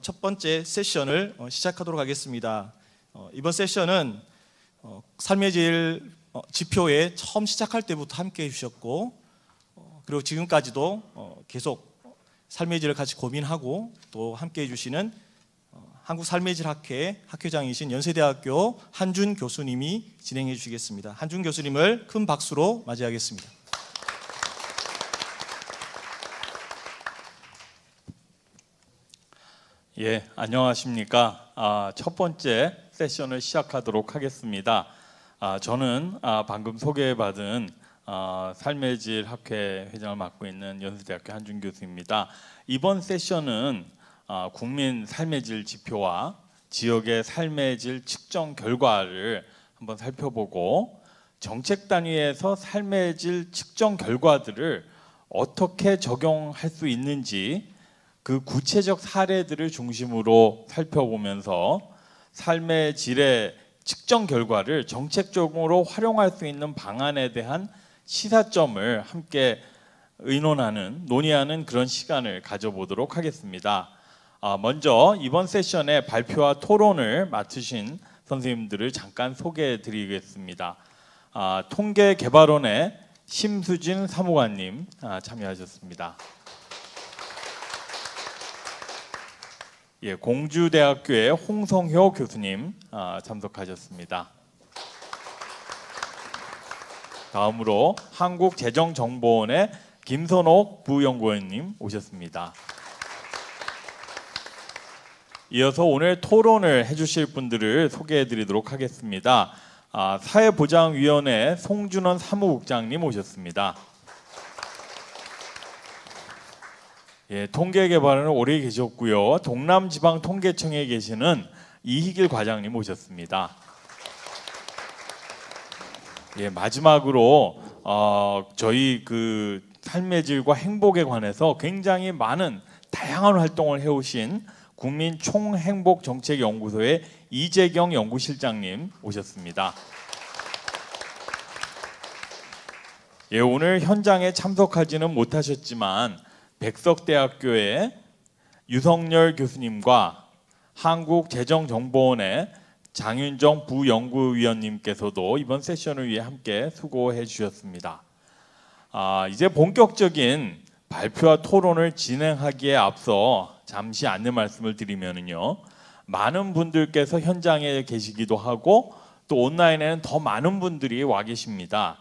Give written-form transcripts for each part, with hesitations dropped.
첫 번째 세션을 시작하도록 하겠습니다. 이번 세션은 삶의 질 지표에 처음 시작할 때부터 함께 해주셨고, 그리고 지금까지도 계속 삶의 질을 같이 고민하고 또 함께 해주시는 한국 삶의 질 학회 학회장이신 연세대학교 한준 교수님이 진행해 주시겠습니다. 한준 교수님을 큰 박수로 맞이하겠습니다. 예, 안녕하십니까. 첫 번째 세션을 시작하도록 하겠습니다. 저는 방금 소개받은 삶의 질 학회 회장을 맡고 있는 연세대학교 한준 교수입니다. 이번 세션은 국민 삶의 질 지표와 지역의 삶의 질 측정 결과를 한번 살펴보고, 정책 단위에서 삶의 질 측정 결과들을 어떻게 적용할 수 있는지 그 구체적 사례들을 중심으로 살펴보면서 삶의 질의 측정 결과를 정책적으로 활용할 수 있는 방안에 대한 시사점을 함께 논의하는 그런 시간을 가져보도록 하겠습니다. 먼저 이번 세션의 발표와 토론을 맡으신 선생님들을 잠깐 소개해 드리겠습니다. 통계개발원의 심수진 사무관님 참여하셨습니다. 예, 공주대학교의 홍성효 교수님 참석하셨습니다. 다음으로 한국재정정보원의 김선옥 부연구원님 오셨습니다. 이어서 오늘 토론을 해주실 분들을 소개해 드리도록 하겠습니다. 사회보장위원회 송준원 사무국장님 오셨습니다. 예, 통계개발은 오래 계셨고요. 동남지방통계청에 계시는 이희길 과장님 오셨습니다. 예, 마지막으로 저희 그 삶의 질과 행복에 관해서 굉장히 많은 다양한 활동을 해오신 국민총행복정책연구소의 이재경 연구실장님 오셨습니다. 예, 오늘 현장에 참석하지는 못하셨지만 백석대학교의 유성열 교수님과 한국재정정보원의 장윤정 부연구위원님께서도 이번 세션을 위해 함께 수고해 주셨습니다. 이제 본격적인 발표와 토론을 진행하기에 앞서 잠시 안내 말씀을 드리면요, 많은 분들께서 현장에 계시기도 하고 또 온라인에는 더 많은 분들이 와 계십니다.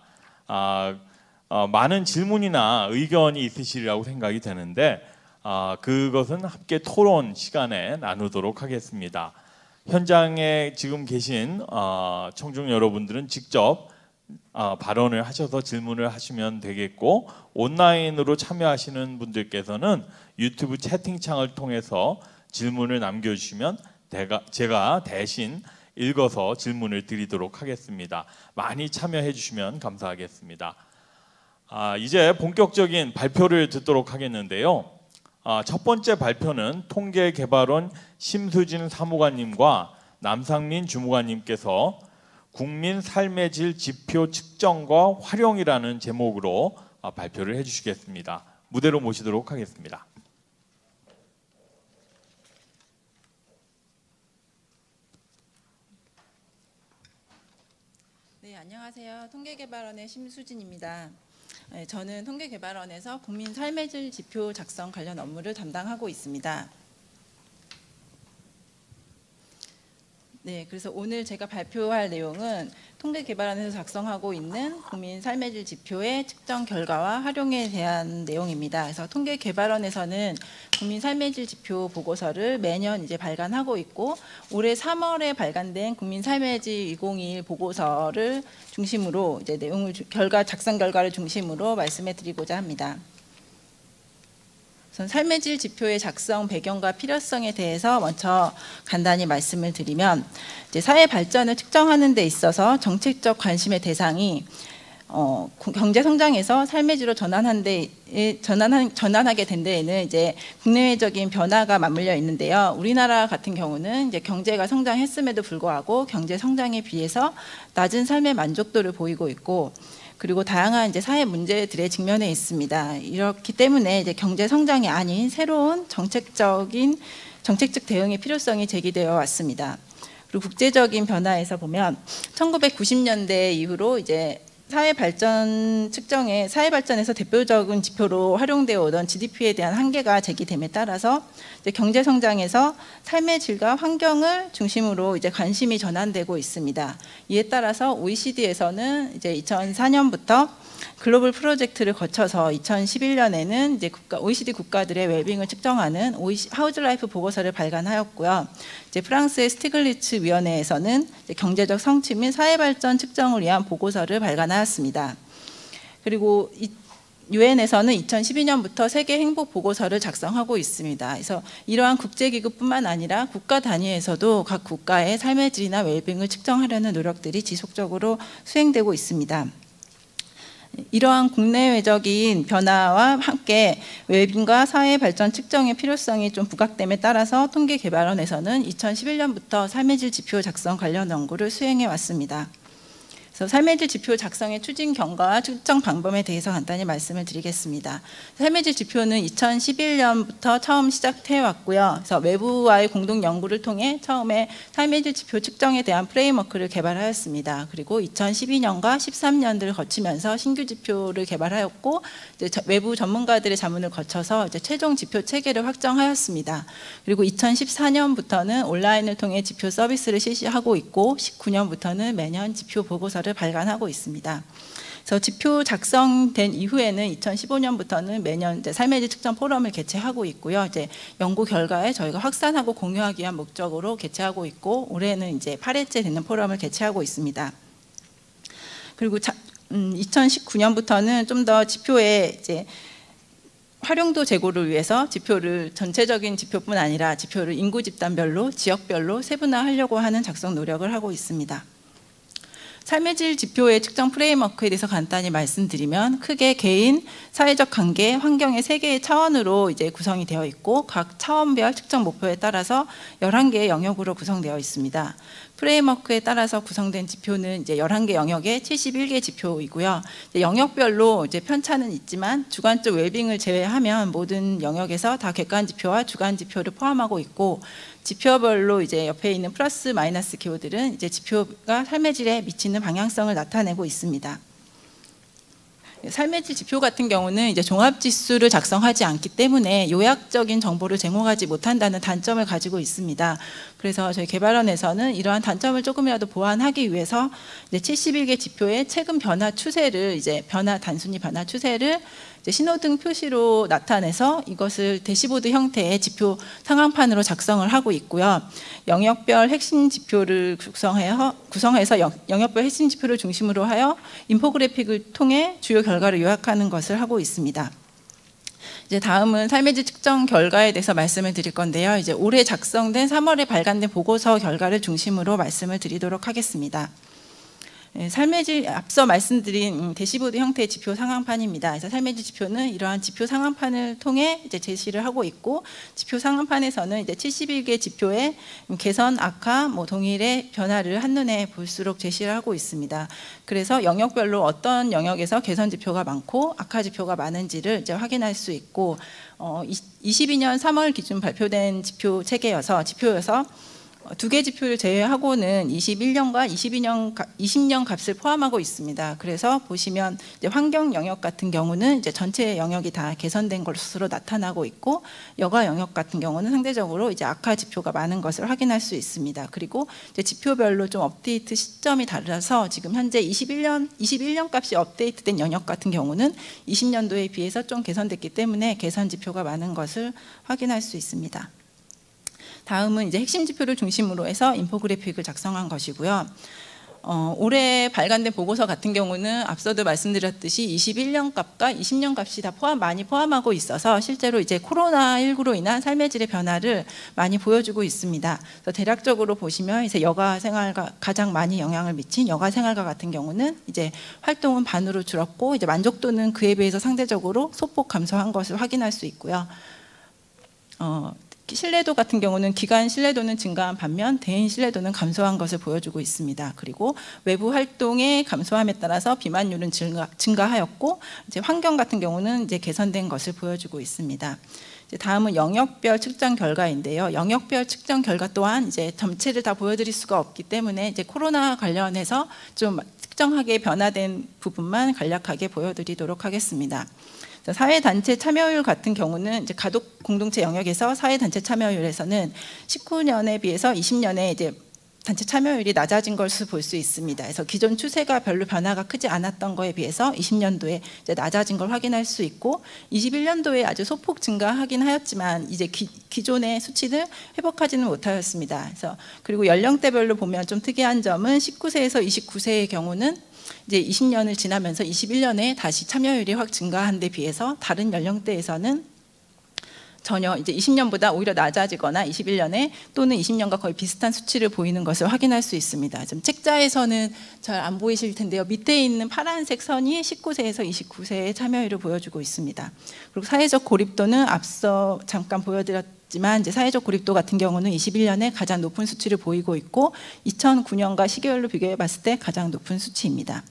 많은 질문이나 의견이 있으시리라고 생각이 되는데 그것은 함께 토론 시간에 나누도록 하겠습니다. 현장에 지금 계신 청중 여러분들은 직접 발언을 하셔서 질문을 하시면 되겠고, 온라인으로 참여하시는 분들께서는 유튜브 채팅창을 통해서 질문을 남겨주시면 제가 대신 읽어서 질문을 드리도록 하겠습니다. 많이 참여해 주시면 감사하겠습니다. 이제 본격적인 발표를 듣도록 하겠는데요. 첫 번째 발표는 통계개발원 심수진 사무관님과 남상민 주무관님께서 국민 삶의 질 지표 측정과 활용이라는 제목으로 발표를 해주시겠습니다. 무대로 모시도록 하겠습니다. 네, 안녕하세요. 통계개발원의 심수진입니다. 저는 통계개발원에서 국민 삶의 질 지표 작성 관련 업무를 담당하고 있습니다. 네, 그래서 오늘 제가 발표할 내용은 통계개발원에서 작성하고 있는 국민 삶의 질 지표의 측정 결과와 활용에 대한 내용입니다. 그래서 통계개발원에서는 국민 삶의 질 지표 보고서를 매년 이제 발간하고 있고, 올해 3월에 발간된 국민 삶의 질 2021 보고서를 중심으로 이제 작성 결과를 중심으로 말씀해 드리고자 합니다. 우선 삶의 질 지표의 작성 배경과 필요성에 대해서 먼저 간단히 말씀을 드리면, 이제 사회 발전을 측정하는 데 있어서 정책적 관심의 대상이 경제 성장에서 삶의 질로 전환하게 된 데에는 이제 국내외적인 변화가 맞물려 있는데요. 우리나라 같은 경우는 이제 경제가 성장했음에도 불구하고 경제 성장에 비해서 낮은 삶의 만족도를 보이고 있고, 그리고 다양한 이제 사회 문제들에 직면해 있습니다. 이렇기 때문에 이제 경제 성장이 아닌 새로운 정책적인 정책적 대응의 필요성이 제기되어 왔습니다. 그리고 국제적인 변화에서 보면 1990년대 이후로 이제 사회 발전에서 대표적인 지표로 활용되어 오던 GDP에 대한 한계가 제기됨에 따라서 이제 경제 성장에서 삶의 질과 환경을 중심으로 이제 관심이 전환되고 있습니다. 이에 따라서 OECD에서는 이제 2004년부터 글로벌 프로젝트를 거쳐서 2011년에는 이제 OECD 국가들의 웰빙을 측정하는 하우즈 라이프 보고서를 발간하였고요. 이제 프랑스의 스티글리츠 위원회에서는 경제적 성취 및 사회 발전 측정을 위한 보고서를 발간하였습니다. 그리고 유엔에서는 2012년부터 세계 행복 보고서를 작성하고 있습니다. 그래서 이러한 국제기구뿐만 아니라 국가 단위에서도 각 국가의 삶의 질이나 웰빙을 측정하려는 노력들이 지속적으로 수행되고 있습니다. 이러한 국내외적인 변화와 함께 웰빙과 사회 발전 측정의 필요성이 좀 부각됨에 따라서 통계개발원에서는 2011년부터 삶의 질 지표 작성 관련 연구를 수행해 왔습니다. 그래서 삶의 질 지표 작성의 추진 경과와 측정 방법에 대해서 간단히 말씀을 드리겠습니다. 삶의 질 지표는 2011년부터 처음 시작해 왔고요. 그래서 외부와의 공동 연구를 통해 처음에 삶의 질 지표 측정에 대한 프레임워크를 개발하였습니다. 그리고 2012년과 13년들을 거치면서 신규 지표를 개발하였고 이제 외부 전문가들의 자문을 거쳐서 이제 최종 지표 체계를 확정하였습니다. 그리고 2014년부터는 온라인을 통해 지표 서비스를 실시하고 있고 19년부터는 매년 지표 보고서를 발간하고 있습니다. 그래서 지표 작성된 이후에는 2015년부터는 매년 이제 삶의 질 측정 포럼을 개최하고 있고요. 이제 연구 결과에 저희가 확산하고 공유하기 위한 목적으로 개최하고 있고 올해는 이제 8회째 되는 포럼을 개최하고 있습니다. 그리고 2019년부터는 좀 더 지표의 이제 활용도 제고를 위해서 지표를 전체적인 지표뿐 아니라 지표를 인구 집단별로, 지역별로 세분화하려고 하는 작성 노력을 하고 있습니다. 삶의 질 지표의 측정 프레임워크에 대해서 간단히 말씀드리면 크게 개인, 사회적 관계, 환경의 3개의 차원으로 이제 구성이 되어 있고 각 차원별 측정 목표에 따라서 11개의 영역으로 구성되어 있습니다. 프레임워크에 따라서 구성된 지표는 이제 11개 영역의 71개 지표이고요. 이제 영역별로 이제 편차는 있지만 주관적 웰빙을 제외하면 모든 영역에서 다 객관 지표와 주관 지표를 포함하고 있고 지표별로 이제 옆에 있는 플러스 마이너스 기호들은 이제 지표가 삶의 질에 미치는 방향성을 나타내고 있습니다. 삶의 질 지표 같은 경우는 이제 종합 지수를 작성하지 않기 때문에 요약적인 정보를 제공하지 못한다는 단점을 가지고 있습니다. 그래서 저희 개발원에서는 이러한 단점을 조금이라도 보완하기 위해서 이제 71개 지표의 최근 변화 추세를 단순히 변화 추세를 이제 신호등 표시로 나타내서 이것을 대시보드 형태의 지표 상황판으로 작성을 하고 있고요. 영역별 핵심 지표를 구성해서 영역별 핵심 지표를 중심으로 하여 인포그래픽을 통해 주요 결과를 요약하는 것을 하고 있습니다. 이제 다음은 삶의 질 측정 결과에 대해서 말씀을 드릴 건데요. 이제 올해 작성된 3월에 발간된 보고서 결과를 중심으로 말씀을 드리도록 하겠습니다. 삶의 질 앞서 말씀드린 대시보드 형태의 지표 상황판입니다. 그래서 삶의 질 지표는 이러한 지표 상황판을 통해 이제 제시를 하고 있고 지표 상황판에서는 이제 71개 지표의 개선, 악화, 동일의 변화를 한눈에 볼수록 제시를 하고 있습니다. 그래서 영역별로 어떤 영역에서 개선 지표가 많고 악화 지표가 많은지를 이제 확인할 수 있고 22년 3월 기준 발표된 지표여서 2개 지표를 제외하고는 21년과 20년 값을 포함하고 있습니다. 그래서 보시면 이제 환경 영역 같은 경우는 이제 전체 영역이 다 개선된 것으로 나타나고 있고 여가 영역 같은 경우는 상대적으로 이제 악화 지표가 많은 것을 확인할 수 있습니다. 그리고 이제 지표별로 좀 업데이트 시점이 달라서 지금 현재 21년 값이 업데이트된 영역 같은 경우는 20년도에 비해서 좀 개선됐기 때문에 개선 지표가 많은 것을 확인할 수 있습니다. 다음은 이제 핵심 지표를 중심으로 해서 인포그래픽을 작성한 것이고요. 올해 발간된 보고서 같은 경우는 앞서도 말씀드렸듯이 21년 값과 20년 값이 다 많이 포함하고 있어서 실제로 이제 코로나19로 인한 삶의 질의 변화를 많이 보여주고 있습니다. 그래서 대략적으로 보시면 이제 여가 생활과 가장 많이 영향을 미친 여가 생활과 같은 경우는 이제 활동은 반으로 줄었고 이제 만족도는 그에 비해서 상대적으로 소폭 감소한 것을 확인할 수 있고요. 신뢰도 같은 경우는 기관 신뢰도는 증가한 반면 대인 신뢰도는 감소한 것을 보여주고 있습니다. 그리고 외부 활동의 감소함에 따라서 비만율은 증가하였고 이제 환경 같은 경우는 이제 개선된 것을 보여주고 있습니다. 이제 다음은 영역별 측정 결과인데요. 영역별 측정 결과 또한 이제 전체를 다 보여드릴 수가 없기 때문에 이제 코로나 관련해서 좀 특정하게 변화된 부분만 간략하게 보여드리도록 하겠습니다. 사회단체 참여율 같은 경우는 이제 가족 공동체 영역에서 사회단체 참여율에서는 19년에 비해서 20년에 이제 단체 참여율이 낮아진 것을 볼 수 있습니다. 그래서 기존 추세가 별로 변화가 크지 않았던 거에 비해서 20년도에 이제 낮아진 걸 확인할 수 있고 21년도에 아주 소폭 증가하긴 하였지만 이제 기존의 수치를 회복하지는 못하였습니다. 그래서 그리고 연령대별로 보면 좀 특이한 점은 19세에서 29세의 경우는 이제 20년을 지나면서 21년에 다시 참여율이 확 증가한 데 비해서 다른 연령대에서는 전혀 이제 20년보다 오히려 낮아지거나 21년에 또는 20년과 거의 비슷한 수치를 보이는 것을 확인할 수 있습니다. 좀 책자에서는 잘 안 보이실 텐데요. 밑에 있는 파란색 선이 19세에서 29세의 참여율을 보여주고 있습니다. 그리고 사회적 고립도는 앞서 잠깐 보여드렸지만 이제 사회적 고립도 같은 경우는 21년에 가장 높은 수치를 보이고 있고 2009년과 시계열로 비교해 봤을 때 가장 높은 수치입니다.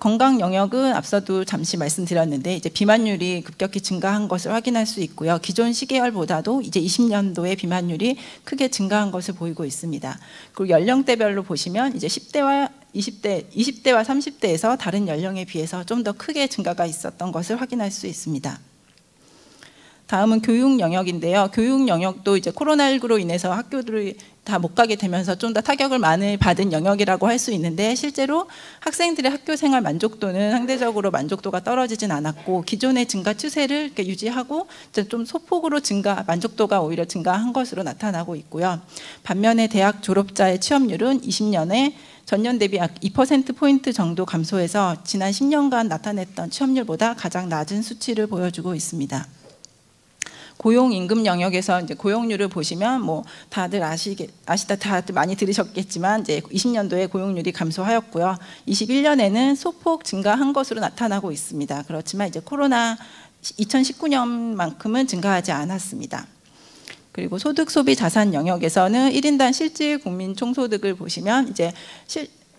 건강 영역은 앞서도 잠시 말씀드렸는데 이제 비만율이 급격히 증가한 것을 확인할 수 있고요. 기존 시계열보다도 이제 20년도에 비만율이 크게 증가한 것을 보이고 있습니다. 그리고 연령대별로 보시면 이제 10대와 20대와 30대에서 다른 연령에 비해서 좀 더 크게 증가가 있었던 것을 확인할 수 있습니다. 다음은 교육 영역인데요. 교육 영역도 이제 코로나19로 인해서 학교들이 다 못 가게 되면서 좀 더 타격을 많이 받은 영역이라고 할 수 있는데 실제로 학생들의 학교 생활 만족도는 상대적으로 만족도가 떨어지진 않았고 기존의 증가 추세를 이렇게 유지하고 좀 소폭으로 만족도가 오히려 증가한 것으로 나타나고 있고요. 반면에 대학 졸업자의 취업률은 20년에 전년 대비 약 2%포인트 정도 감소해서 지난 10년간 나타냈던 취업률보다 가장 낮은 수치를 보여주고 있습니다. 고용 임금 영역에서 이제 고용률을 보시면 뭐 다들 다들 많이 들으셨겠지만 이제 20년도에 고용률이 감소하였고요. 21년에는 소폭 증가한 것으로 나타나고 있습니다. 그렇지만 이제 코로나 2019년만큼은 증가하지 않았습니다. 그리고 소득 소비 자산 영역에서는 1인당 실질 국민 총소득을 보시면 이제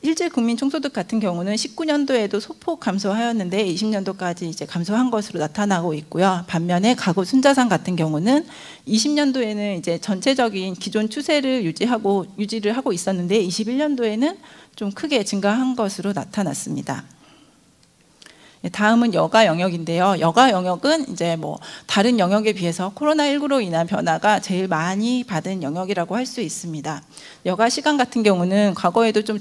실질 국민 총소득 같은 경우는 19년도에도 소폭 감소하였는데 20년도까지 이제 감소한 것으로 나타나고 있고요. 반면에 가구 순자산 같은 경우는 20년도에는 이제 전체적인 기존 추세를 유지를 하고 있었는데 21년도에는 좀 크게 증가한 것으로 나타났습니다. 다음은 여가 영역인데요. 여가 영역은 이제 뭐 다른 영역에 비해서 코로나19로 인한 변화가 제일 많이 받은 영역이라고 할 수 있습니다. 여가 시간 같은 경우는 과거에도 좀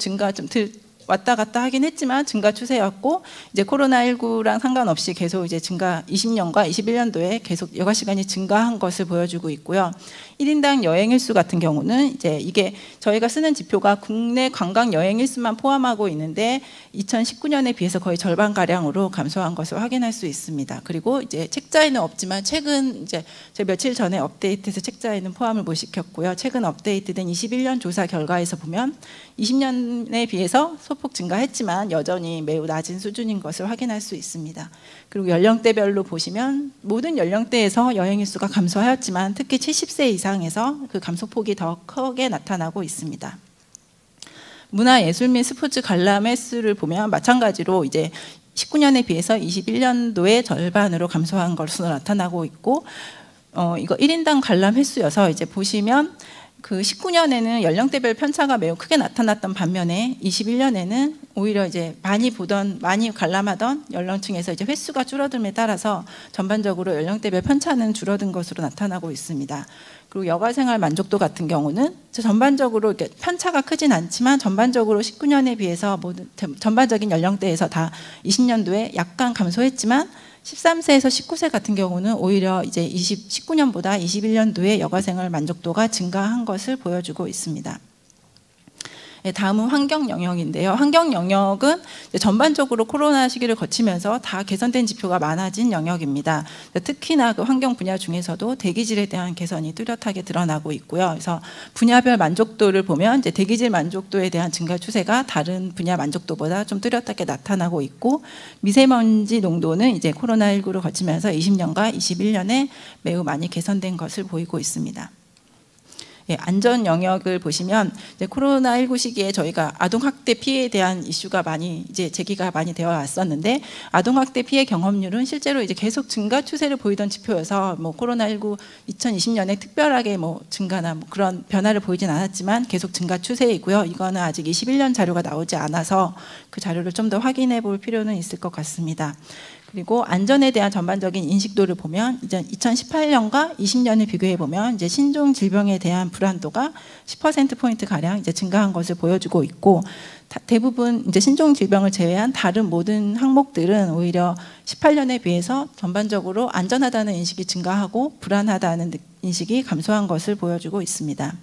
왔다 갔다 하긴 했지만 증가 추세였고 이제 코로나19랑 상관없이 계속 이제 20년과 21년도에 계속 여가 시간이 증가한 것을 보여주고 있고요. 1인당 여행 일수 같은 경우는 이제 이게 저희가 쓰는 지표가 국내 관광 여행 일수만 포함하고 있는데 2019년에 비해서 거의 절반 가량으로 감소한 것을 확인할 수 있습니다. 그리고 이제 책자에는 없지만 최근 이제 제가 며칠 전에 업데이트해서 책자에는 포함을 못 시켰고요. 최근 업데이트된 21년 조사 결과에서 보면 20년에 비해서 소폭 증가했지만 여전히 매우 낮은 수준인 것을 확인할 수 있습니다. 그리고 연령대별로 보시면 모든 연령대에서 여행 일수가 감소하였지만 특히 70세 이상에서 그 감소폭이 더 크게 나타나고 있습니다. 문화예술 및 스포츠 관람 횟수를 보면 마찬가지로 이제 19년에 비해서 21년도에 절반으로 감소한 것으로 나타나고 있고 이거 1인당 관람 횟수여서 이제 보시면 그 19년에는 연령대별 편차가 매우 크게 나타났던 반면에 21년에는 오히려 이제 많이 관람하던 연령층에서 이제 횟수가 줄어듦에 따라서 전반적으로 연령대별 편차는 줄어든 것으로 나타나고 있습니다. 그리고 여가생활 만족도 같은 경우는 전반적으로 이렇게 편차가 크진 않지만 전반적으로 19년에 비해서 모든 전반적인 연령대에서 다 20년도에 약간 감소했지만 13세에서 19세 같은 경우는 오히려 이제 19년보다 21년도에 여가생활 만족도가 증가한 것을 보여주고 있습니다. 네, 다음은 환경 영역인데요. 환경 영역은 전반적으로 코로나 시기를 거치면서 다 개선된 지표가 많아진 영역입니다. 특히나 그 환경 분야 중에서도 대기질에 대한 개선이 뚜렷하게 드러나고 있고요. 그래서 분야별 만족도를 보면 이제 대기질 만족도에 대한 증가 추세가 다른 분야 만족도보다 좀 뚜렷하게 나타나고 있고, 미세먼지 농도는 이제 코로나19를 거치면서 20년과 21년에 매우 많이 개선된 것을 보이고 있습니다. 예, 안전 영역을 보시면 이제 코로나19 시기에 저희가 아동학대 피해에 대한 이슈가 많이 이제 제기가 많이 되어 왔었는데, 아동학대 피해 경험률은 실제로 이제 계속 증가 추세를 보이던 지표여서 뭐 코로나19 2020년에 특별하게 뭐 증가나 뭐 그런 변화를 보이진 않았지만 계속 증가 추세이고요. 이거는 아직 21년 자료가 나오지 않아서 그 자료를 좀 더 확인해 볼 필요는 있을 것 같습니다. 그리고 안전에 대한 전반적인 인식도를 보면 이제 2018년과 20년을 비교해 보면 이제 신종 질병에 대한 불안도가 10%포인트 가량 이제 증가한 것을 보여주고 있고, 대부분 이제 신종 질병을 제외한 다른 모든 항목들은 오히려 18년에 비해서 전반적으로 안전하다는 인식이 증가하고 불안하다는 인식이 감소한 것을 보여주고 있습니다.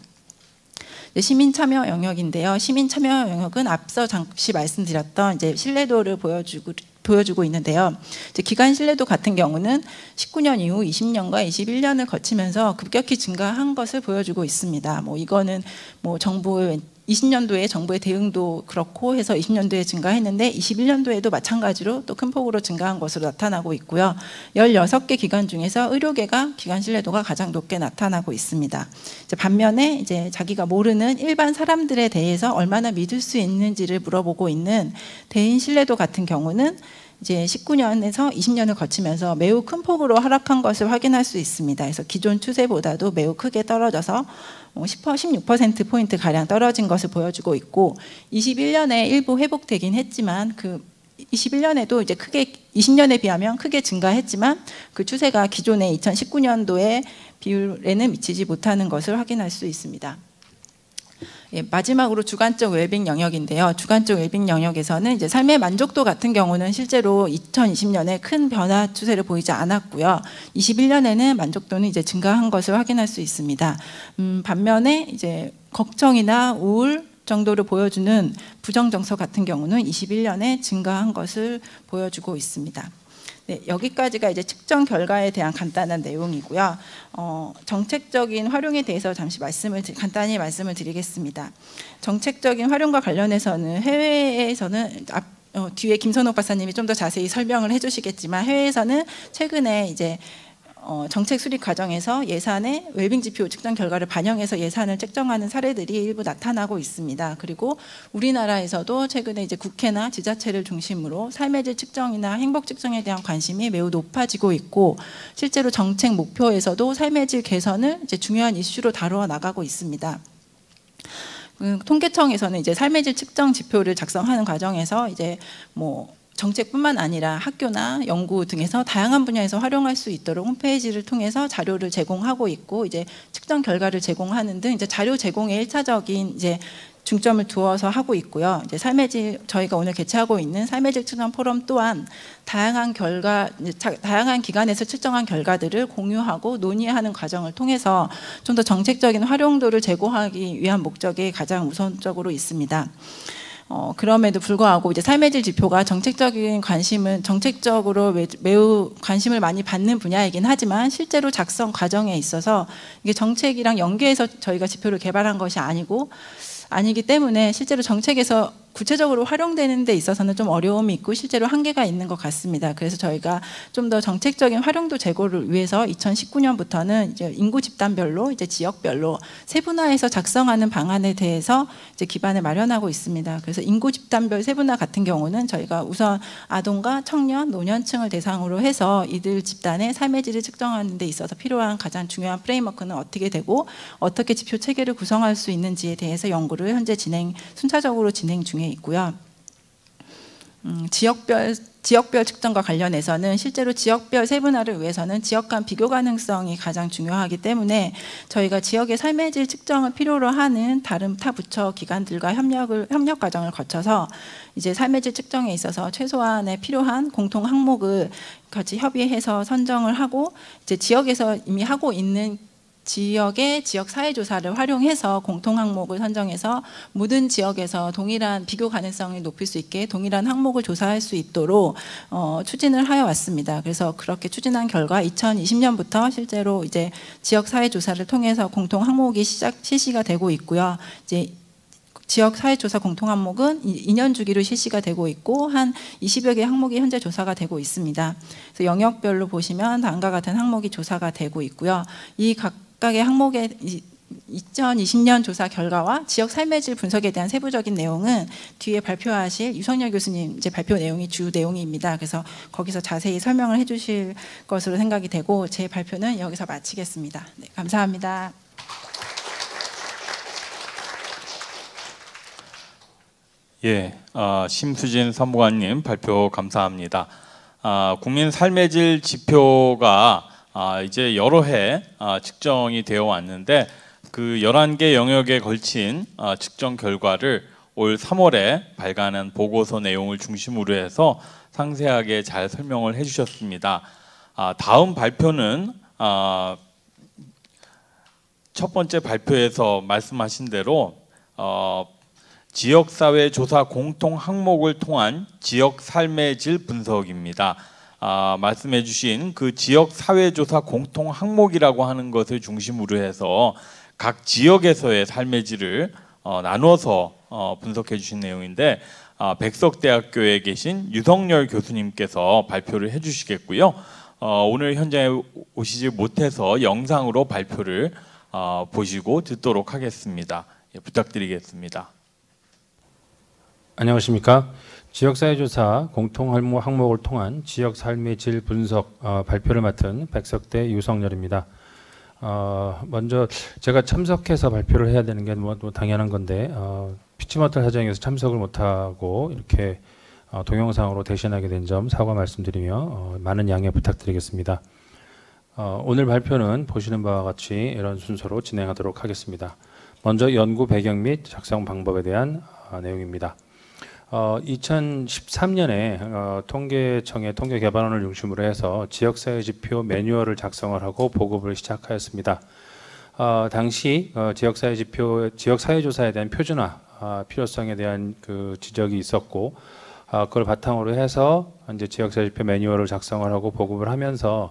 시민 참여 영역인데요. 시민 참여 영역은 앞서 잠시 말씀드렸던 이제 신뢰도를 보여주고 있는데요. 이제 기관 신뢰도 같은 경우는 19년 이후 20년과 21년을 거치면서 급격히 증가한 것을 보여주고 있습니다. 뭐 이거는 뭐 정부의 20년도에 정부의 대응도 그렇고 해서 20년도에 증가했는데 21년도에도 마찬가지로 또 큰 폭으로 증가한 것으로 나타나고 있고요. 16개 기관 중에서 의료계가 기관 신뢰도가 가장 높게 나타나고 있습니다. 이제 반면에 이제 자기가 모르는 일반 사람들에 대해서 얼마나 믿을 수 있는지를 물어보고 있는 대인 신뢰도 같은 경우는 이제 19년에서 20년을 거치면서 매우 큰 폭으로 하락한 것을 확인할 수 있습니다. 그래서 기존 추세보다도 매우 크게 떨어져서 16%포인트 가량 떨어진 것을 보여주고 있고, 21년에 일부 회복되긴 했지만 그 21년에도 이제 크게 20년에 비하면 크게 증가했지만 그 추세가 기존의 2019년도의 비율에는 미치지 못하는 것을 확인할 수 있습니다. 예, 마지막으로 주관적 웰빙 영역인데요. 주관적 웰빙 영역에서는 이제 삶의 만족도 같은 경우는 실제로 2020년에 큰 변화 추세를 보이지 않았고요. 21년에는 만족도는 이제 증가한 것을 확인할 수 있습니다. 반면에 이제 걱정이나 우울 정도를 보여주는 부정 정서 같은 경우는 21년에 증가한 것을 보여주고 있습니다. 네, 여기까지가 이제 측정 결과에 대한 간단한 내용이고요. 정책적인 활용에 대해서 잠시 간단히 말씀을 드리겠습니다. 정책적인 활용과 관련해서는 해외에서는 뒤에 김선옥 박사님이 좀 더 자세히 설명을 해주시겠지만, 해외에서는 최근에 이제 정책 수립 과정에서 예산의 웰빙 지표 측정 결과를 반영해서 예산을 책정하는 사례들이 일부 나타나고 있습니다. 그리고 우리나라에서도 최근에 이제 국회나 지자체를 중심으로 삶의 질 측정이나 행복 측정에 대한 관심이 매우 높아지고 있고, 실제로 정책 목표에서도 삶의 질 개선을 이제 중요한 이슈로 다루어 나가고 있습니다. 통계청에서는 이제 삶의 질 측정 지표를 작성하는 과정에서 이제 뭐 정책뿐만 아니라 학교나 연구 등에서 다양한 분야에서 활용할 수 있도록 홈페이지를 통해서 자료를 제공하고 있고, 이제 측정 결과를 제공하는 등 이제 자료 제공에 1차적인 이제 중점을 두어서 하고 있고요. 이제 삶의 질, 저희가 오늘 개최하고 있는 삶의 질 측정 포럼 또한 다양한 기관에서 측정한 결과들을 공유하고 논의하는 과정을 통해서 좀 더 정책적인 활용도를 제고하기 위한 목적이 가장 우선적으로 있습니다. 그럼에도 불구하고 이제 삶의 질 지표가 정책적으로 매우 관심을 많이 받는 분야이긴 하지만, 실제로 작성 과정에 있어서 이게 정책이랑 연계해서 저희가 지표를 개발한 것이 아니기 때문에 실제로 정책에서 구체적으로 활용되는 데 있어서는 좀 어려움이 있고 실제로 한계가 있는 것 같습니다. 그래서 저희가 좀 더 정책적인 활용도 제고를 위해서 2019년부터는 이제 인구 집단별로 이제 지역별로 세분화해서 작성하는 방안에 대해서 이제 기반을 마련하고 있습니다. 그래서 인구 집단별 세분화 같은 경우는 저희가 우선 아동과 청년, 노년층을 대상으로 해서 이들 집단의 삶의 질을 측정하는 데 있어서 필요한 가장 중요한 프레임워크는 어떻게 되고 어떻게 지표 체계를 구성할 수 있는지에 대해서 연구를 현재 순차적으로 진행 중에 있고요. 지역별 측정과 관련해서는 실제로 지역별 세분화를 위해서는 지역 간 비교 가능성이 가장 중요하기 때문에 저희가 지역의 삶의 질 측정을 필요로 하는 다른 타 부처 기관들과 협력 과정을 거쳐서 이제 삶의 질 측정에 있어서 최소한의 필요한 공통 항목을 같이 협의해서 선정을 하고, 이제 지역에서 이미 하고 있는 지역의 지역 사회 조사를 활용해서 공통 항목을 선정해서 모든 지역에서 동일한 비교 가능성을 높일 수 있게 동일한 항목을 조사할 수 있도록 추진을 하여 왔습니다. 그래서 그렇게 추진한 결과 2020년부터 실제로 이제 지역 사회 조사를 통해서 공통 항목이 실시가 되고 있고요. 이제 지역 사회조사 공통 항목은 2년 주기로 실시가 되고 있고 한 20여 개 항목이 현재 조사가 되고 있습니다. 그래서 영역별로 보시면 다음과 같은 항목이 조사가 되고 있고요. 이 각각의 항목의 2020년 조사 결과와 지역 삶의 질 분석에 대한 세부적인 내용은 뒤에 발표하실 유성열 교수님 이제 발표 내용이 주 내용입니다. 그래서 거기서 자세히 설명을 해주실 것으로 생각이 되고 제 발표는 여기서 마치겠습니다. 네, 감사합니다. 예, 심수진 사무관님 발표 감사합니다. 국민 삶의 질 지표가 이제 여러 해 측정이 되어 왔는데 그 11개 영역에 걸친 측정 결과를 올 3월에 발간한 보고서 내용을 중심으로 해서 상세하게 잘 설명을 해주셨습니다. 다음 발표는 첫 번째 발표에서 말씀하신 대로 지역사회 조사 공통 항목을 통한 지역 삶의 질 분석입니다. 말씀해 주신 그 지역사회 조사 공통 항목이라고 하는 것을 중심으로 해서 각 지역에서의 삶의 질을 나눠서 분석해 주신 내용인데 백석대학교에 계신 유성열 교수님께서 발표를 해 주시겠고요. 오늘 현장에 오시지 못해서 영상으로 발표를 보시고 듣도록 하겠습니다. 예, 부탁드리겠습니다. 안녕하십니까. 지역사회조사 공통 항목을 통한 지역 삶의 질 분석 발표를 맡은 백석대 유성열입니다. 먼저 제가 참석해서 발표를 해야 되는 게 뭐 당연한 건데 피치 못할 사정에서 참석을 못하고 이렇게 동영상으로 대신하게 된 점 사과 말씀드리며 많은 양해 부탁드리겠습니다. 오늘 발표는 보시는 바와 같이 이런 순서로 진행하도록 하겠습니다. 먼저 연구 배경 및 작성 방법에 대한 내용입니다. 2013년에 통계청의 통계개발원을 중심으로 해서 지역사회 지표 매뉴얼을 작성을 하고 보급을 시작하였습니다. 당시 지역사회 지표, 지역사회조사에 대한 표준화 필요성에 대한 그 지적이 있었고, 그걸 바탕으로 해서 이제 지역사회 지표 매뉴얼을 작성을 하고 보급을 하면서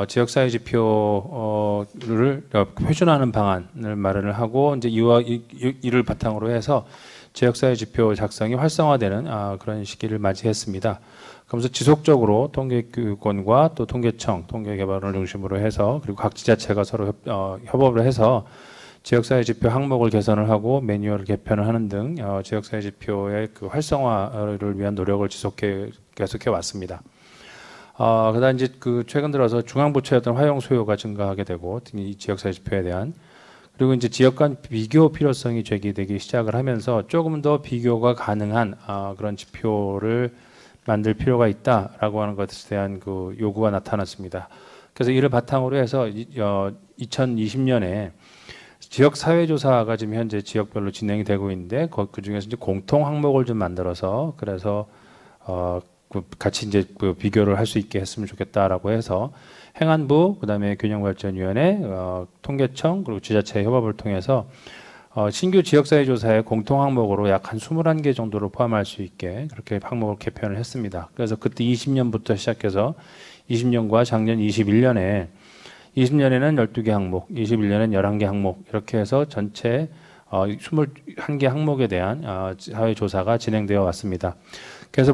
지역사회 지표를 표준화하는 방안을 마련을 하고 이제 이를 바탕으로 해서 지역사회 지표 작성이 활성화되는 그런 시기를 맞이했습니다. 그러면서 지속적으로 통계교육원과 또 통계청, 통계개발원을 중심으로 해서 그리고 각 지자체가 서로 협업을 해서 지역사회 지표 항목을 개선을 하고 매뉴얼을 개편을 하는 등 지역사회 지표의 그 활성화를 위한 노력을 계속해 왔습니다. 그다음 이제 그 최근 들어서 중앙부처의 어떤 활용 소요가 증가하게 되고 이 지역사회 지표에 대한 그리고 이제 지역 간 비교 필요성이 제기되기 시작을 하면서 조금 더 비교가 가능한 그런 지표를 만들 필요가 있다라고 하는 것에 대한 그 요구가 나타났습니다. 그래서 이를 바탕으로 해서 2020년에 지역 사회조사가 지금 현재 지역별로 진행이 되고 있는데 그 중에서 이제 공통 항목을 좀 만들어서 그래서 같이 이제 그 비교를 할 수 있게 했으면 좋겠다라고 해서 행안부, 그다음에 균형발전위원회, 통계청 그리고 지자체 협업을 통해서 신규 지역사회조사의 공통 항목으로 약 한 21개 정도를 포함할 수 있게 그렇게 항목을 개편을 했습니다. 그래서 그때 20년부터 시작해서 20년과 작년 21년에 20년에는 12개 항목, 21년에는 11개 항목 이렇게 해서 전체 21개 항목에 대한 사회조사가 진행되어 왔습니다. 그래서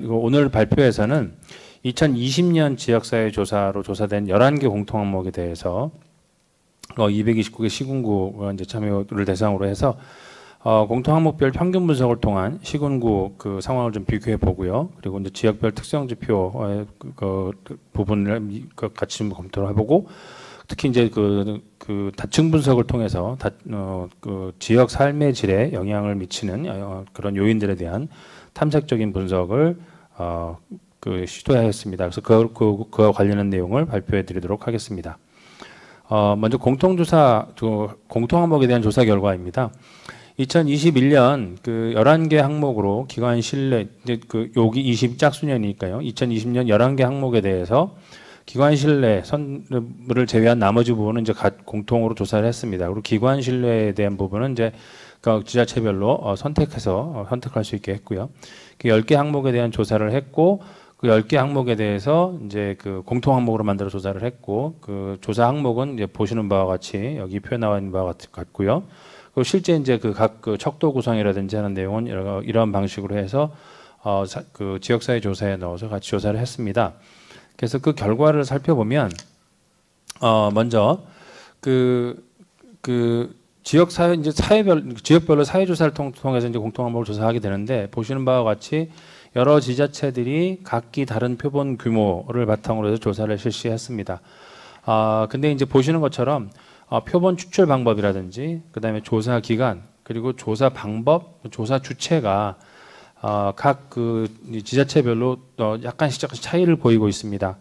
오늘 발표에서는 2020년 지역사회조사로 조사된 11개 공통 항목에 대해서 229개 시군구 이제 참여를 대상으로 해서 공통 항목별 평균 분석을 통한 시군구 그 상황을 좀 비교해 보고요. 그리고 이제 지역별 특성 지표의 그 부분을 같이 좀 검토를 해보고 특히 이제 그 다층 분석을 통해서 그 지역 삶의 질에 영향을 미치는 그런 요인들에 대한 탐색적인 분석을 시도하였습니다. 그래서 그와 관련한 내용을 발표해 드리도록 하겠습니다. 먼저 공통 항목에 대한 조사 결과입니다. 2021년 그 11개 항목으로 기관 신뢰, 이제 그 여기 20짝수년이니까요. 2020년 11개 항목에 대해서 기관 신뢰 선을 제외한 나머지 부분은 이제 공통으로 조사를 했습니다. 그리고 기관 신뢰에 대한 부분은 이제 그 지자체별로 선택해서 선택할 수 있게 했고요. 그 10개 항목에 대한 조사를 했고 그 10개 항목에 대해서 이제 그 공통 항목으로 만들어 조사를 했고 그 조사 항목은 이제 보시는 바와 같이 여기 표에 나와 있는 바와 같고요. 그리고 실제 이제 그 각 그 척도 구성이라든지 하는 내용은 이런 방식으로 해서 그 지역사회 조사에 넣어서 같이 조사를 했습니다. 그래서 그 결과를 살펴보면 먼저 그 지역사회 이제 지역별로 사회조사를 통해서 이제 공통 항목을 조사하게 되는데 보시는 바와 같이 여러 지자체들이 각기 다른 표본 규모를 바탕으로 해서 조사를 실시했습니다. 근데 이제 보시는 것처럼 표본 추출 방법이라든지 그다음에 조사 기간 그리고 조사 방법, 조사 주체가 각 그 지자체별로 약간씩 차이를 보이고 있습니다.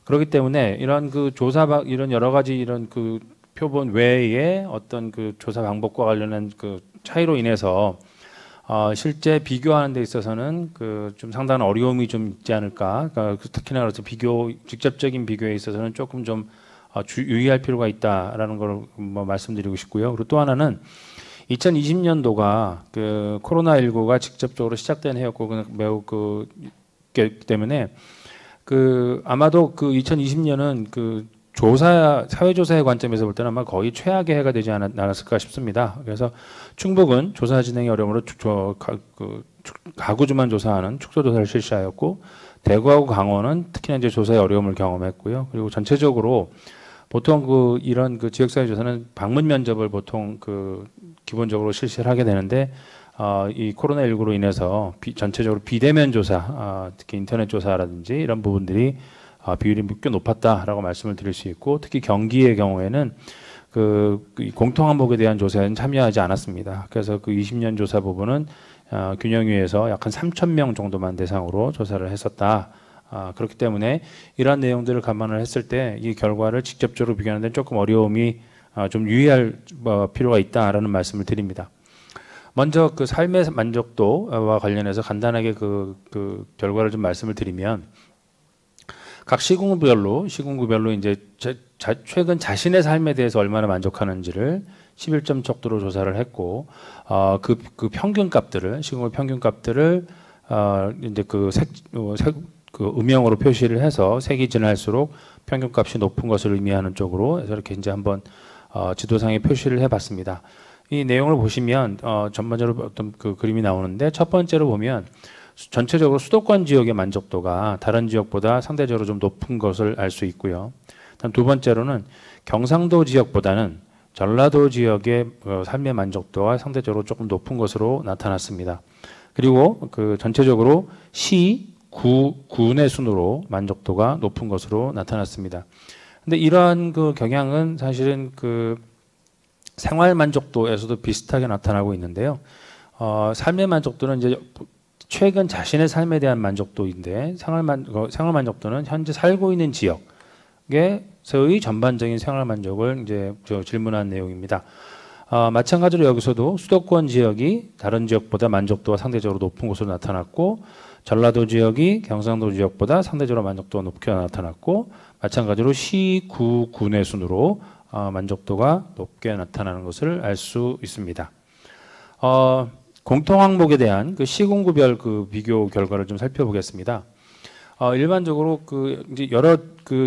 그렇기 때문에 이런 그 이런 여러 가지 이런 그 표본 외에 어떤 그 조사 방법과 관련한 그 차이로 인해서 실제 비교하는 데 있어서는 그 좀 상당한 어려움이 좀 있지 않을까. 그러니까 특히나 그래서 직접적인 비교에 있어서는 조금 좀 유의할 필요가 있다라는 걸 뭐 말씀드리고 싶고요. 그리고 또 하나는 2020년도가 그 코로나19가 직접적으로 시작된 해였고 매우 때문에 그 아마도 그 2020년은 그 사회조사의 관점에서 볼 때는 아마 거의 최악의 해가 되지 않았을까 싶습니다. 그래서 충북은 조사 진행의 어려움으로 가구주만 조사하는 축소조사를 실시하였고 대구하고 강원은 특히나 이제 조사의 어려움을 경험했고요. 그리고 전체적으로 보통 이런 지역사회 조사는 방문 면접을 보통 기본적으로 실시를 하게 되는데 이 코로나19로 인해서 전체적으로 비대면 조사, 특히 인터넷 조사라든지 이런 부분들이 비율이 꽤 높았다라고 말씀을 드릴 수 있고 특히 경기의 경우에는 공통 항목에 대한 조사에는 참여하지 않았습니다. 그래서 그 20년 조사 부분은 균형위에서 약 한 3,000명 정도만 대상으로 조사를 했었다. 그렇기 때문에 이러한 내용들을 감안을 했을 때 이 결과를 직접적으로 비교하는 데는 조금 어려움이 좀 유의할 필요가 있다라는 말씀을 드립니다. 먼저 그 삶의 만족도와 관련해서 간단하게 그 결과를 좀 말씀을 드리면 각 시군구별로 이제 최근 자신의 삶에 대해서 얼마나 만족하는지를 11점 척도로 조사를 했고 그 평균값들을 시군구 평균값들을 이제 음영으로 표시를 해서 색이 진할수록 평균값이 높은 것을 의미하는 쪽으로 해서 이렇게 이제 한번 지도상에 표시를 해봤습니다. 이 내용을 보시면 전반적으로 어떤 그 그림이 나오는데 첫 번째로 보면 전체적으로 수도권 지역의 만족도가 다른 지역보다 상대적으로 좀 높은 것을 알 수 있고요. 다음 두 번째로는 경상도 지역보다는 전라도 지역의 삶의 만족도가 상대적으로 조금 높은 것으로 나타났습니다. 그리고 그 전체적으로 군의 순으로 만족도가 높은 것으로 나타났습니다. 근데 이러한 그 경향은 사실은 그 생활 만족도에서도 비슷하게 나타나고 있는데요. 삶의 만족도는 이제 최근 자신의 삶에 대한 만족도인데 생활 만족도는 현재 살고 있는 지역에서의 전반적인 생활 만족을 이제 질문한 내용입니다. 마찬가지로 여기서도 수도권 지역이 다른 지역보다 만족도가 상대적으로 높은 것으로 나타났고 전라도 지역이 경상도 지역보다 상대적으로 만족도가 높게 나타났고 마찬가지로 군의 순으로 만족도가 높게 나타나는 것을 알 수 있습니다. 공통 항목에 대한 그 시군구별 그 비교 결과를 좀 살펴보겠습니다. 일반적으로 이제 여러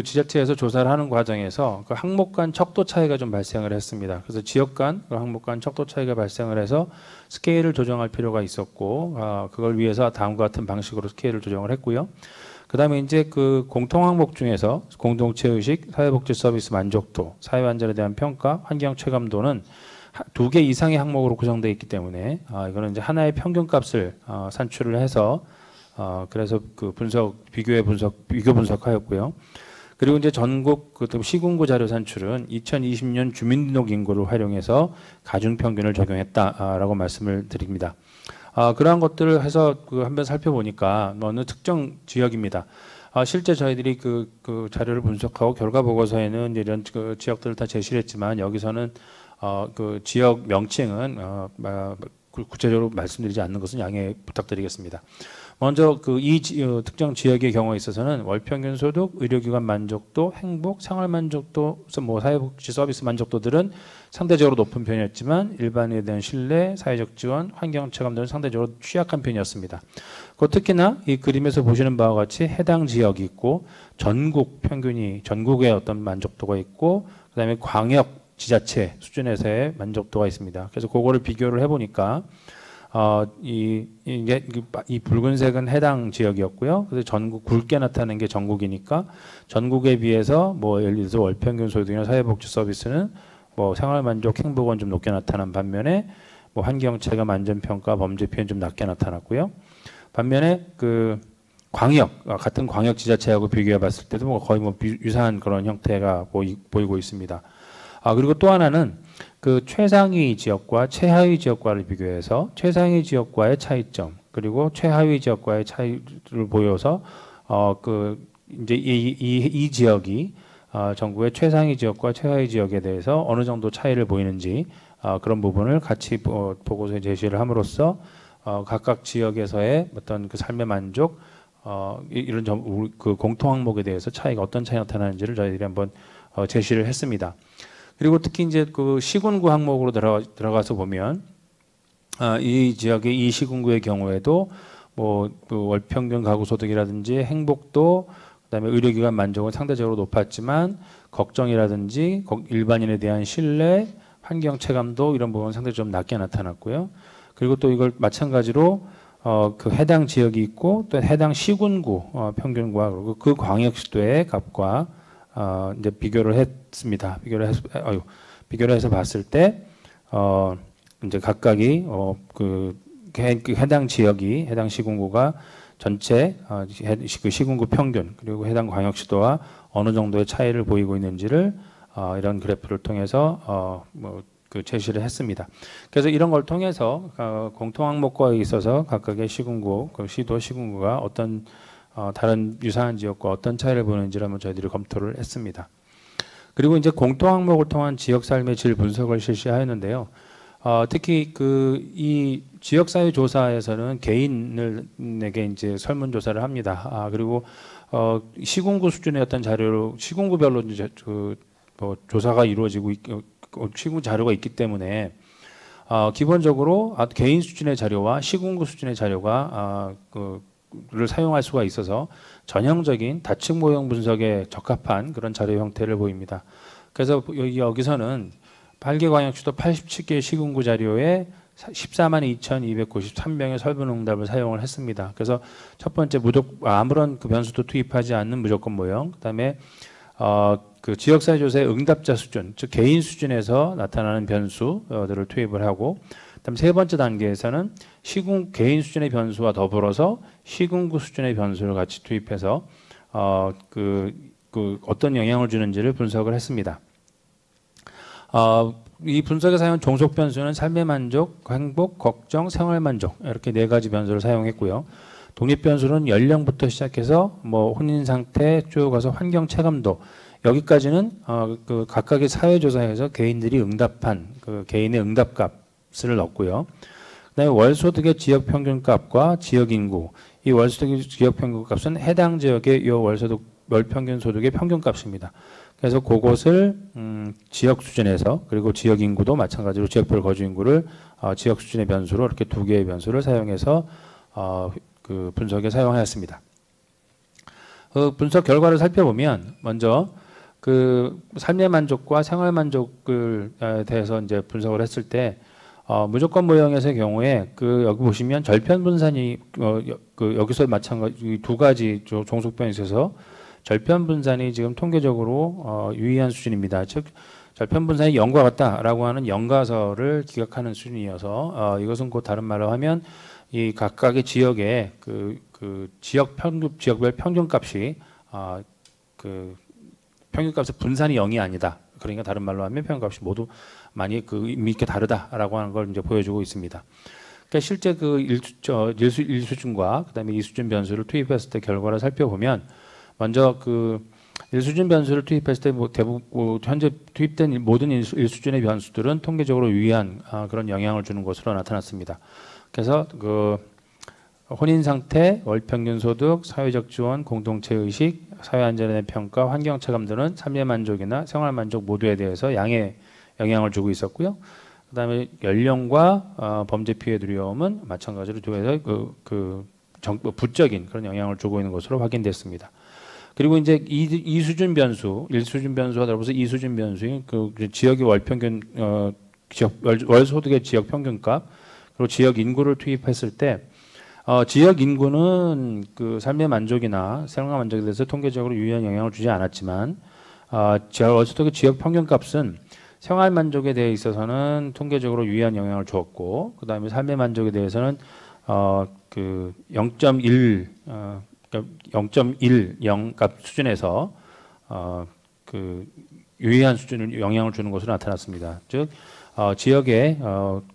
지자체에서 조사를 하는 과정에서 그 항목 간 척도 차이가 좀 발생을 했습니다. 그래서 지역 간 항목 간 척도 차이가 발생을 해서 스케일을 조정할 필요가 있었고 그걸 위해서 다음과 같은 방식으로 스케일을 조정을 했고요. 그다음에 이제 그 공통 항목 중에서 공동체 의식, 사회복지 서비스 만족도, 사회 안전에 대한 평가, 환경 체감도는 2개 이상의 항목으로 구성되어 있기 때문에 이거는 이제 하나의 평균값을 산출을 해서 그래서 그 비교 분석하였고요. 그리고 이제 전국 시군구 자료 산출은 2020년 주민등록 인구를 활용해서 가중 평균을 적용했다라고 말씀을 드립니다. 그러한 것들을 해서 한번 살펴보니까 어느 특정 지역입니다. 실제 저희들이 그 자료를 분석하고 결과 보고서에는 이런 지역들을 다 제시를 했지만 여기서는 그 지역 명칭은 구체적으로 말씀드리지 않는 것은 양해 부탁드리겠습니다. 먼저 특정 지역의 경우에 있어서는 월평균 소득, 의료기관 만족도, 행복, 생활 만족도, 뭐 사회복지 서비스 만족도들은 상대적으로 높은 편이었지만 일반인에 대한 신뢰, 사회적 지원, 환경 체감들은 상대적으로 취약한 편이었습니다. 특히나 이 그림에서 보시는 바와 같이 해당 지역이 있고 전국 평균이 전국의 어떤 만족도가 있고 그다음에 광역 지자체 수준에서의 만족도가 있습니다. 그래서 그거를 비교를 해보니까 이 붉은색은 해당 지역이었고요. 그래서 전국 굵게 나타나는 게 전국이니까 전국에 비해서 뭐 예를 들어서 월평균 소득이나 사회복지 서비스는 뭐 생활만족, 행복은 좀 높게 나타난 반면에 뭐 환경체감, 안전평가, 범죄 피해는 좀 낮게 나타났고요. 반면에 그 같은 광역 지자체하고 비교해 봤을 때도 뭐 거의 뭐 유사한 그런 형태가 보이고 있습니다. 그리고 또 하나는 그 최상위 지역과 최하위 지역과를 비교해서 최상위 지역과의 차이점 그리고 최하위 지역과의 차이를 보여서 이제 이 지역이 전국의 최상위 지역과 최하위 지역에 대해서 어느 정도 차이를 보이는지 그런 부분을 같이 보고서에 제시를 함으로써 각각 지역에서의 어떤 그 삶의 만족 이런 그 공통 항목에 대해서 차이가 어떤 차이 나타나는지를 저희들이 한번 제시를 했습니다. 그리고 특히 이제 그 시군구 항목으로 들어가서 보면 이 지역의 이 시군구의 경우에도 뭐 월평균 가구 소득이라든지 행복도 그다음에 의료기관 만족은 상대적으로 높았지만 걱정이라든지 일반인에 대한 신뢰, 환경 체감도 이런 부분은 상대적으로 좀 낮게 나타났고요. 그리고 또 이걸 마찬가지로 그 해당 지역이 있고 또 해당 시군구 평균과 그리고 그 광역시도의 값과 이제 비교를 했습니다. 비교를 해서 봤을 때 이제 각각이 그 해당 지역이 해당 시군구가 전체 그 시군구 평균 그리고 해당 광역시도와 어느 정도의 차이를 보이고 있는지를 이런 그래프를 통해서 그 제시를 했습니다. 그래서 이런 걸 통해서 공통 항목과에 있어서 각각의 시군구, 그 시도 시군구가 어떤 다른 유사한 지역과 어떤 차이를 보이는지를 한번 저희들이 검토를 했습니다. 그리고 이제 공통 항목을 통한 지역 삶의 질 분석을 실시하였는데요. 특히 이 지역사회 조사에서는 개인에게 이제 설문조사를 합니다. 그리고 시군구 수준의 어떤 자료로 시군구별로 이제 뭐 조사가 이루어지고 시군구 자료가 있기 때문에 기본적으로 개인 수준의 자료와 시군구 수준의 자료가 를 사용할 수가 있어서 전형적인 다층 모형 분석에 적합한 그런 자료 형태를 보입니다. 그래서 여기서는 8개 광역시도 87개 시군구 자료에 14만 2,293명의 설문응답을 사용을 했습니다. 그래서 첫 번째 아무런 그 변수도 투입하지 않는 무조건 모형, 그다음에 그 지역사회 조사의 응답자 수준, 즉 개인 수준에서 나타나는 변수들을 투입을 하고, 그다음 세 번째 단계에서는 개인 수준의 변수와 더불어서 시군구 수준의 변수를 같이 투입해서 어떤 영향을 주는지를 분석을 했습니다. 이 분석에 사용한 종속 변수는 삶의 만족, 행복, 걱정, 생활 만족 이렇게 네 가지 변수를 사용했고요. 독립 변수는 연령부터 시작해서 뭐 혼인 상태 쭉 가서 환경 체감도, 여기까지는 그 각각의 사회 조사에서 개인들이 응답한 그 개인의 응답값을 넣었고요. 그다음에 월소득의 지역 평균값과 지역 인구, 이 월소득의 지역 평균값은 해당 지역의 이 월평균 소득의 평균값입니다. 그래서 그것을 지역 수준에서, 그리고 지역 인구도 마찬가지로 지역별 거주 인구를 지역 수준의 변수로 이렇게 두 개의 변수를 사용해서 그 분석에 사용하였습니다. 그 분석 결과를 살펴보면 먼저 그 삶의 만족과 생활 만족을 대해서 이제 분석을 했을 때 무조건 모형에서의 경우에 여기 보시면 절편 분산이 여기서 마찬가지 두 가지 종속변이 있어서 절편 분산이 지금 통계적으로 유의한 수준입니다. 즉 절편 분산이 0과 같다라고 하는 연가설을 기각하는 수준이어서 이것은 곧 다른 말로 하면 이 각각의 지역의 그 지역별 평균값이 그 평균값의 분산이 0이 아니다. 그러니까 다른 말로 하면 평균값이 모두 많이 의미 있게 다르다라고 하는 걸 이제 보여주고 있습니다. 그러니까 실제 그 1수준과 그다음에 2수준 변수를 투입했을 때 결과를 살펴보면, 먼저 그 1수준 변수를 투입했을 때 대부분 현재 투입된 모든 1수준의 변수들은 통계적으로 유의한 그런 영향을 주는 것으로 나타났습니다. 그래서 혼인 상태, 월 평균 소득, 사회적 지원, 공동체 의식, 사회 안전의 평가, 환경 체감 등은 삶의 만족이나 생활 만족 모두에 대해서 양에 영향을 주고 있었고요. 그다음에 연령과 범죄 피해 두려움은 마찬가지로 두에서 부적인 그런 영향을 주고 있는 것으로 확인됐습니다. 그리고 이제 이수준 변수, 1수준 변수와 더불어서 2수준 변수인 그 지역의 월 평균 월 소득의 지역 평균값 그리고 지역 인구를 투입했을 때 지역 인구는 그 삶의 만족이나 생활 만족에 대해서 통계적으로 유의한 영향을 주지 않았지만 월 소득의 지역 평균값은 생활 만족에 대해 있어서는 통계적으로 유의한 영향을 주었고 그다음에 삶의 만족에 대해서는 그 0.1 0.10값 수준에서 그 유의한 수준을 영향을 주는 것으로 나타났습니다. 즉 지역의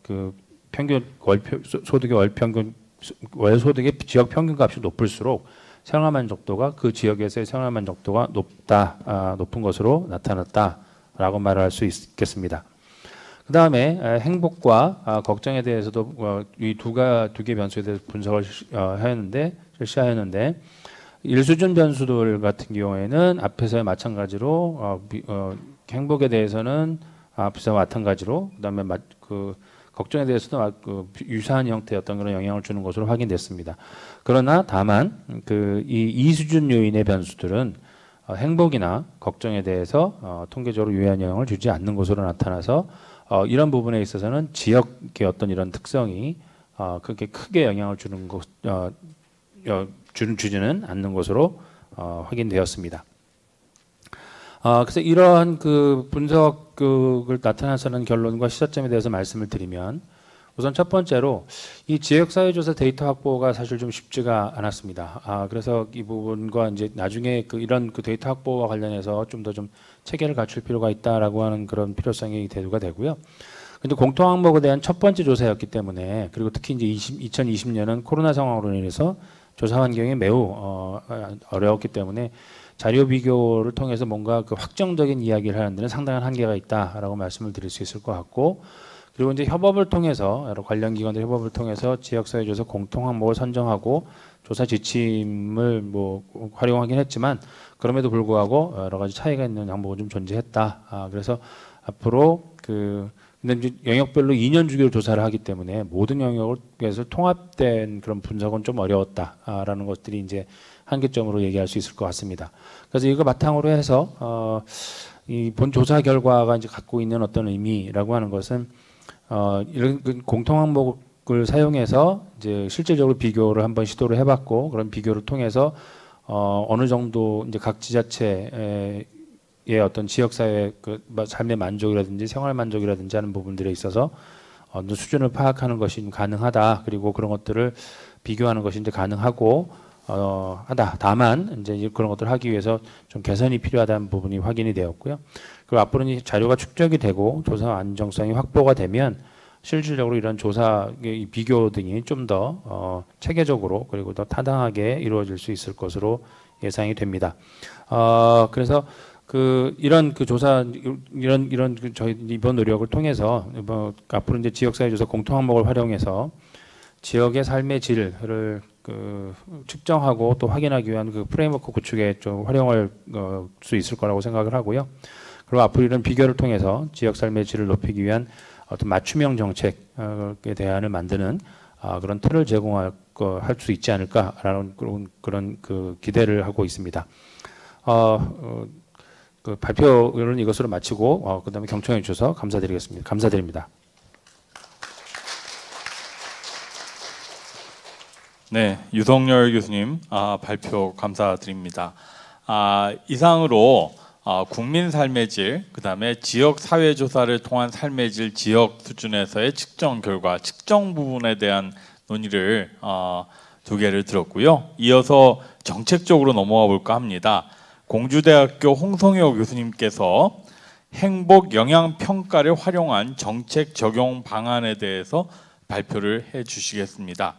그 평균 소득의 월 소득의 지역 평균값이 높을수록 생활 만족도가 그 지역에서의 생활 만족도가 높은 것으로 나타났다라고 말할 수 있겠습니다. 그 다음에 행복과 걱정에 대해서도 이 두 개 변수에 대해서 분석을 실시하였는데 1수준 변수들 같은 경우에는 앞에서의 마찬가지로 행복에 대해서는 앞에서 마찬가지로 그다음에 그 걱정에 대해서도 유사한 형태의 그런 영향을 주는 것으로 확인됐습니다. 그러나 다만 이 2수준 요인의 변수들은 행복이나 걱정에 대해서 통계적으로 유의한 영향을 주지 않는 것으로 나타나서 이런 부분에 있어서는 지역의 어떤 이런 특성이 그렇게 크게 영향을 주지는 않는 것으로 확인되었습니다. 그래서 이러한 그 분석을 나타나서는 결론과 시사점에 대해서 말씀을 드리면 우선 첫 번째로 이 지역사회조사 데이터 확보가 사실 좀 쉽지가 않았습니다. 그래서 이 부분과 이제 나중에 이런 데이터 확보와 관련해서 좀 더 체계를 갖출 필요가 있다라고 하는 그런 필요성이 대두가 되고요. 근데 공통 항목에 대한 첫 번째 조사였기 때문에 그리고 특히 이제 2020년은 코로나 상황으로 인해서 조사 환경이 매우 어려웠기 때문에 자료 비교를 통해서 뭔가 그 확정적인 이야기를 하는 데는 상당한 한계가 있다라고 말씀을 드릴 수 있을 것 같고 그리고 이제 협업을 통해서 여러 관련 기관들 협업을 통해서 지역사회조사 공통 항목을 선정하고 조사 지침을 활용하긴 했지만 그럼에도 불구하고 여러 가지 차이가 있는 항목은 좀 존재했다. 그래서 앞으로 근데 이제 영역별로 2년 주기로 조사를 하기 때문에 모든 영역에서 통합된 그런 분석은 좀 어려웠다라는 것들이 이제 한계점으로 얘기할 수 있을 것 같습니다. 그래서 이거 바탕으로 해서 이 본 조사 결과가 이제 갖고 있는 어떤 의미라고 하는 것은 이런 공통 항목을 사용해서 이제 실질적으로 비교를 한번 시도를 해봤고 그런 비교를 통해서 어느 정도 이제 각 지자체의 어떤 지역사회 삶의 만족이라든지 생활 만족이라든지 하는 부분들에 있어서 어느 수준을 파악하는 것이 가능하다. 그리고 그런 것들을 비교하는 것이 이제 가능하고 하다. 다만 이제 그런 것들을 하기 위해서 좀 개선이 필요하다는 부분이 확인이 되었고요. 그리고 앞으로는 자료가 축적이 되고 조사 안정성이 확보가 되면 실질적으로 이런 조사 비교 등이 좀 더 체계적으로 그리고 더 타당하게 이루어질 수 있을 것으로 예상이 됩니다. 그래서 이런 조사 이런 저희 이번 노력을 통해서 앞으로 이제 지역사회조사 공통 항목을 활용해서 지역의 삶의 질을 측정하고 또 확인하기 위한 프레임워크 구축에 좀 활용할 수 있을 거라고 생각을 하고요. 그리고 앞으로 이런 비교를 통해서 지역 삶의 질을 높이기 위한 어떤 맞춤형 정책에 대안을 만드는 그런 틀을 제공할 수 있지 않을까라는 그런 기대를 하고 있습니다. 발표는 이것으로 마치고 그다음에 경청해 주셔서 감사드리겠습니다. 감사드립니다. 네, 유성열 교수님 발표 감사드립니다. 이상으로 국민 삶의 질, 그다음에 지역 사회 조사를 통한 삶의 질 지역 수준에서의 측정 결과, 측정 부분에 대한 논의를 두 개를 들었고요. 이어서 정책적으로 넘어가 볼까 합니다. 공주대학교 홍성효 교수님께서 행복 영향 평가를 활용한 정책 적용 방안에 대해서 발표를 해 주시겠습니다.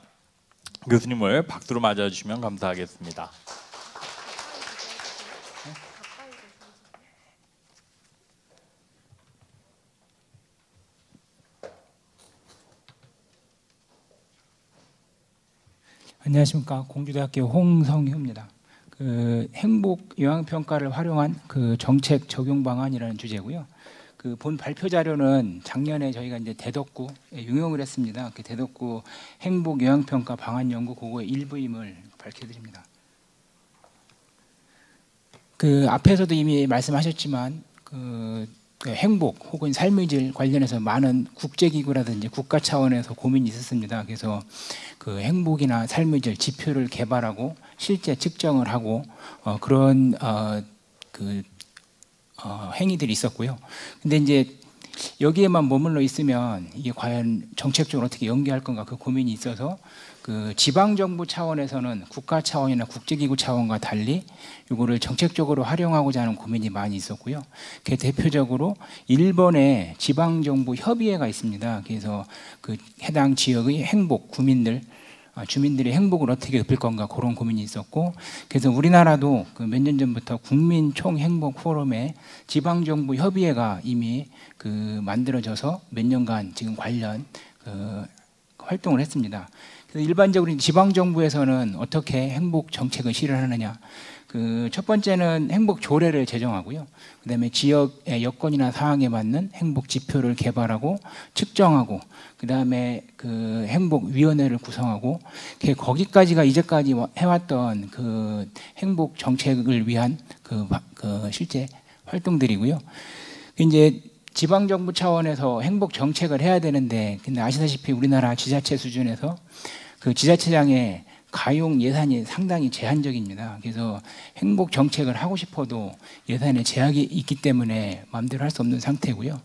교수님을 박수로 맞아 주시면 감사하겠습니다. 안녕하십니까. 공주대학교 홍성효입니다. 그 행복 요양평가를 활용한 그 정책 적용 방안이라는 주제고요. 그 본 발표 자료는 작년에 저희가 이제 대덕구에 응용을 했습니다. 그 대덕구 행복 요양평가 방안 연구 그거의 일부임을 밝혀드립니다. 그 앞에서도 이미 말씀하셨지만 그 행복 혹은 삶의 질 관련해서 많은 국제기구라든지 국가 차원에서 고민이 있었습니다. 그래서 그 행복이나 삶의 질 지표를 개발하고 실제 측정을 하고 그런 행위들이 있었고요. 근데 이제 여기에만 머물러 있으면 이게 과연 정책적으로 어떻게 연계할 건가 그 고민이 있어서 그 지방정부 차원에서는 국가 차원이나 국제기구 차원과 달리 이거를 정책적으로 활용하고자 하는 고민이 많이 있었고요. 그 대표적으로 일본의 지방정부 협의회가 있습니다. 그래서 그 해당 지역의 행복 주민들의 행복을 어떻게 높일 건가 그런 고민이 있었고, 그래서 우리나라도 그 몇 년 전부터 국민 총행복 포럼의 지방정부 협의회가 이미 그 만들어져서 몇 년간 지금 관련 그 활동을 했습니다. 그래서 일반적으로 지방정부에서는 어떻게 행복 정책을 실현하느냐, 그 첫 번째는 행복 조례를 제정하고요. 그다음에 지역의 여건이나 상황에 맞는 행복 지표를 개발하고 측정하고, 그다음에 그 행복 위원회를 구성하고, 거기까지가 이제까지 해왔던 그 행복 정책을 위한 그 실제 활동들이고요. 이제 지방정부 차원에서 행복 정책을 해야 되는데, 근데 아시다시피 우리나라 지자체 수준에서 그 지자체장의 가용 예산이 상당히 제한적입니다. 그래서 행복 정책을 하고 싶어도 예산에 제약이 있기 때문에 마음대로 할 수 없는 상태고요.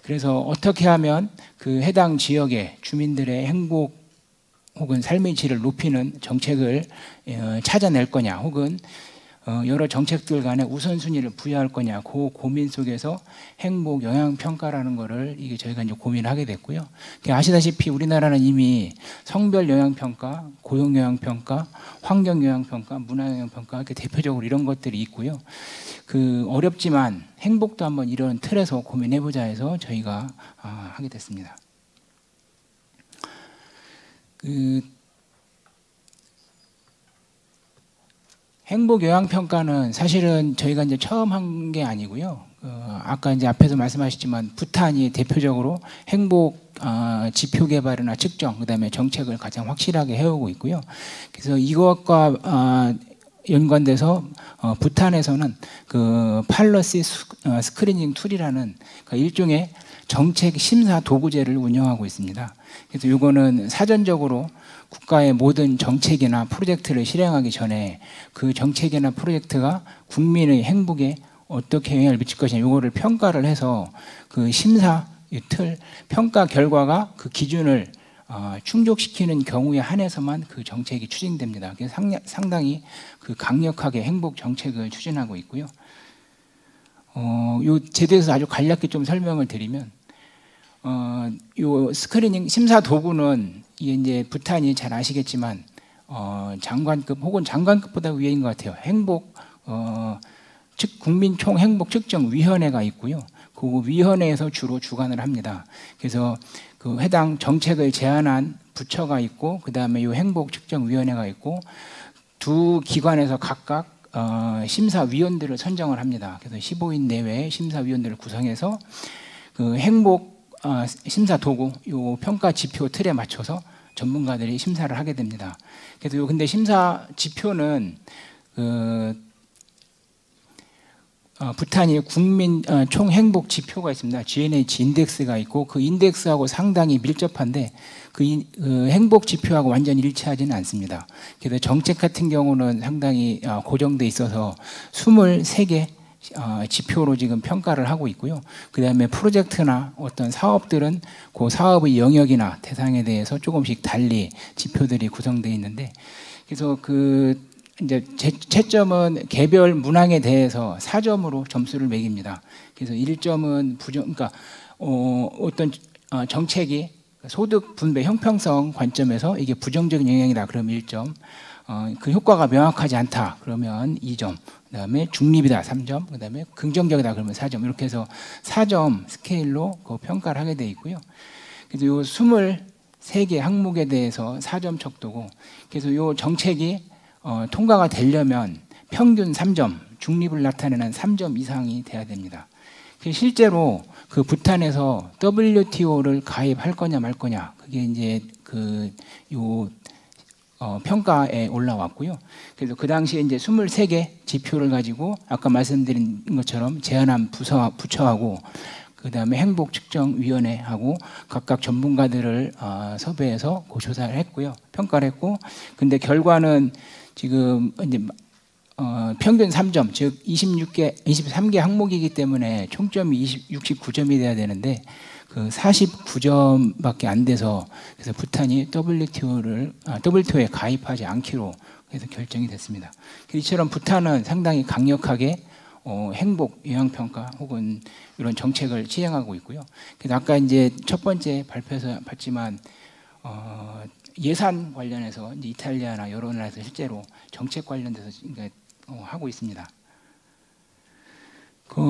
그래서 어떻게 하면 그 해당 지역의 주민들의 행복 혹은 삶의 질을 높이는 정책을 찾아낼 거냐, 혹은 여러 정책들 간에 우선순위를 부여할 거냐, 그 고민 속에서 행복 영향 평가라는 거를 이게 저희가 이제 고민하게 됐고요. 아시다시피 우리나라는 이미 성별 영향 평가, 고용 영향 평가, 환경 영향 평가, 문화 영향 평가 이렇게 대표적으로 이런 것들이 있고요. 그 어렵지만 행복도 한번 이런 틀에서 고민해보자 해서 저희가 하게 됐습니다. 행복 요양 평가는 사실은 저희가 이제 처음 한 게 아니고요. 아까 이제 앞에서 말씀하셨지만 부탄이 대표적으로 행복 지표 개발이나 측정, 그다음에 정책을 가장 확실하게 해오고 있고요. 그래서 이것과 연관돼서 부탄에서는 그 팔러시 스크리닝 툴이라는 그 일종의 정책 심사 도구제를 운영하고 있습니다. 그래서 이거는 사전적으로 국가의 모든 정책이나 프로젝트를 실행하기 전에 그 정책이나 프로젝트가 국민의 행복에 어떻게 영향을 미칠 것이냐, 이거를 평가를 해서 그 심사 틀 평가 결과가 그 기준을 충족시키는 경우에 한해서만 그 정책이 추진됩니다. 그래서 상당히 그 강력하게 행복 정책을 추진하고 있고요. 요 제도에서 아주 간략히 좀 설명을 드리면, 요 스크리닝 심사 도구는 이게 이제 부탄이 잘 아시겠지만 장관급 혹은 장관급보다 위인 것 같아요. 행복 국민 총 행복 측정 위원회가 있고요. 그 위원회에서 주로 주관을 합니다. 그래서 그 해당 정책을 제안한 부처가 있고, 그 다음에 이 행복 측정 위원회가 있고, 두 기관에서 각각 심사위원들을 선정을 합니다. 그래서 15인 내외의 심사위원들을 구성해서 그 행복 심사 도구, 요 평가 지표 틀에 맞춰서 전문가들이 심사를 하게 됩니다. 그래서 근데 심사 지표는 부탄이 국민 총 행복 지표가 있습니다. GNH 인덱스가 있고, 그 인덱스하고 상당히 밀접한데 그 행복 지표하고 완전히 일치하지는 않습니다. 그래서 정책 같은 경우는 상당히 고정돼 있어서 23개 지표로 지금 평가를 하고 있고요. 그 다음에 프로젝트나 어떤 사업들은 그 사업의 영역이나 대상에 대해서 조금씩 달리 지표들이 구성되어 있는데, 그래서 그 이제 채점은 개별 문항에 대해서 4점으로 점수를 매깁니다. 그래서 1점은 그러니까 어떤 정책이 소득 분배 형평성 관점에서 이게 부정적인 영향이다 그러면 1점, 그 효과가 명확하지 않다 그러면 2점, 그다음에 중립이다 3점, 그다음에 긍정적이다 그러면 4점, 이렇게 해서 4점 스케일로 그 평가를 하게 돼 있고요. 그래서 요 3개 항목에 대해서 4점 척도고, 그래서 이 정책이 통과가 되려면 평균 3점, 중립을 나타내는 3점 이상이 돼야 됩니다. 실제로 그 부탄에서 WTO를 가입할 거냐 말 거냐, 그게 이제 평가에 올라왔고요. 그래서 그 당시에 이제 23개 지표를 가지고 아까 말씀드린 것처럼 제안한 부처하고 그다음에 행복측정위원회하고 각각 전문가들을 섭외해서 조사를 했고요, 평가를 했고, 근데 결과는 지금 이제 평균 3점, 즉 23개 항목이기 때문에 총점이 69점이 돼야 되는데 그 49점밖에 안 돼서, 그래서 부탄이 WTO에 가입하지 않기로 해서 결정이 됐습니다. 이처럼 부탄은 상당히 강력하게 행복 영향평가 혹은 이런 정책을 시행하고 있고요. 그래서 아까 이제 첫 번째 발표에서 봤지만 예산 관련해서 이제 이탈리아나 여러 나라에서 실제로 정책 관련돼서 하고 있습니다.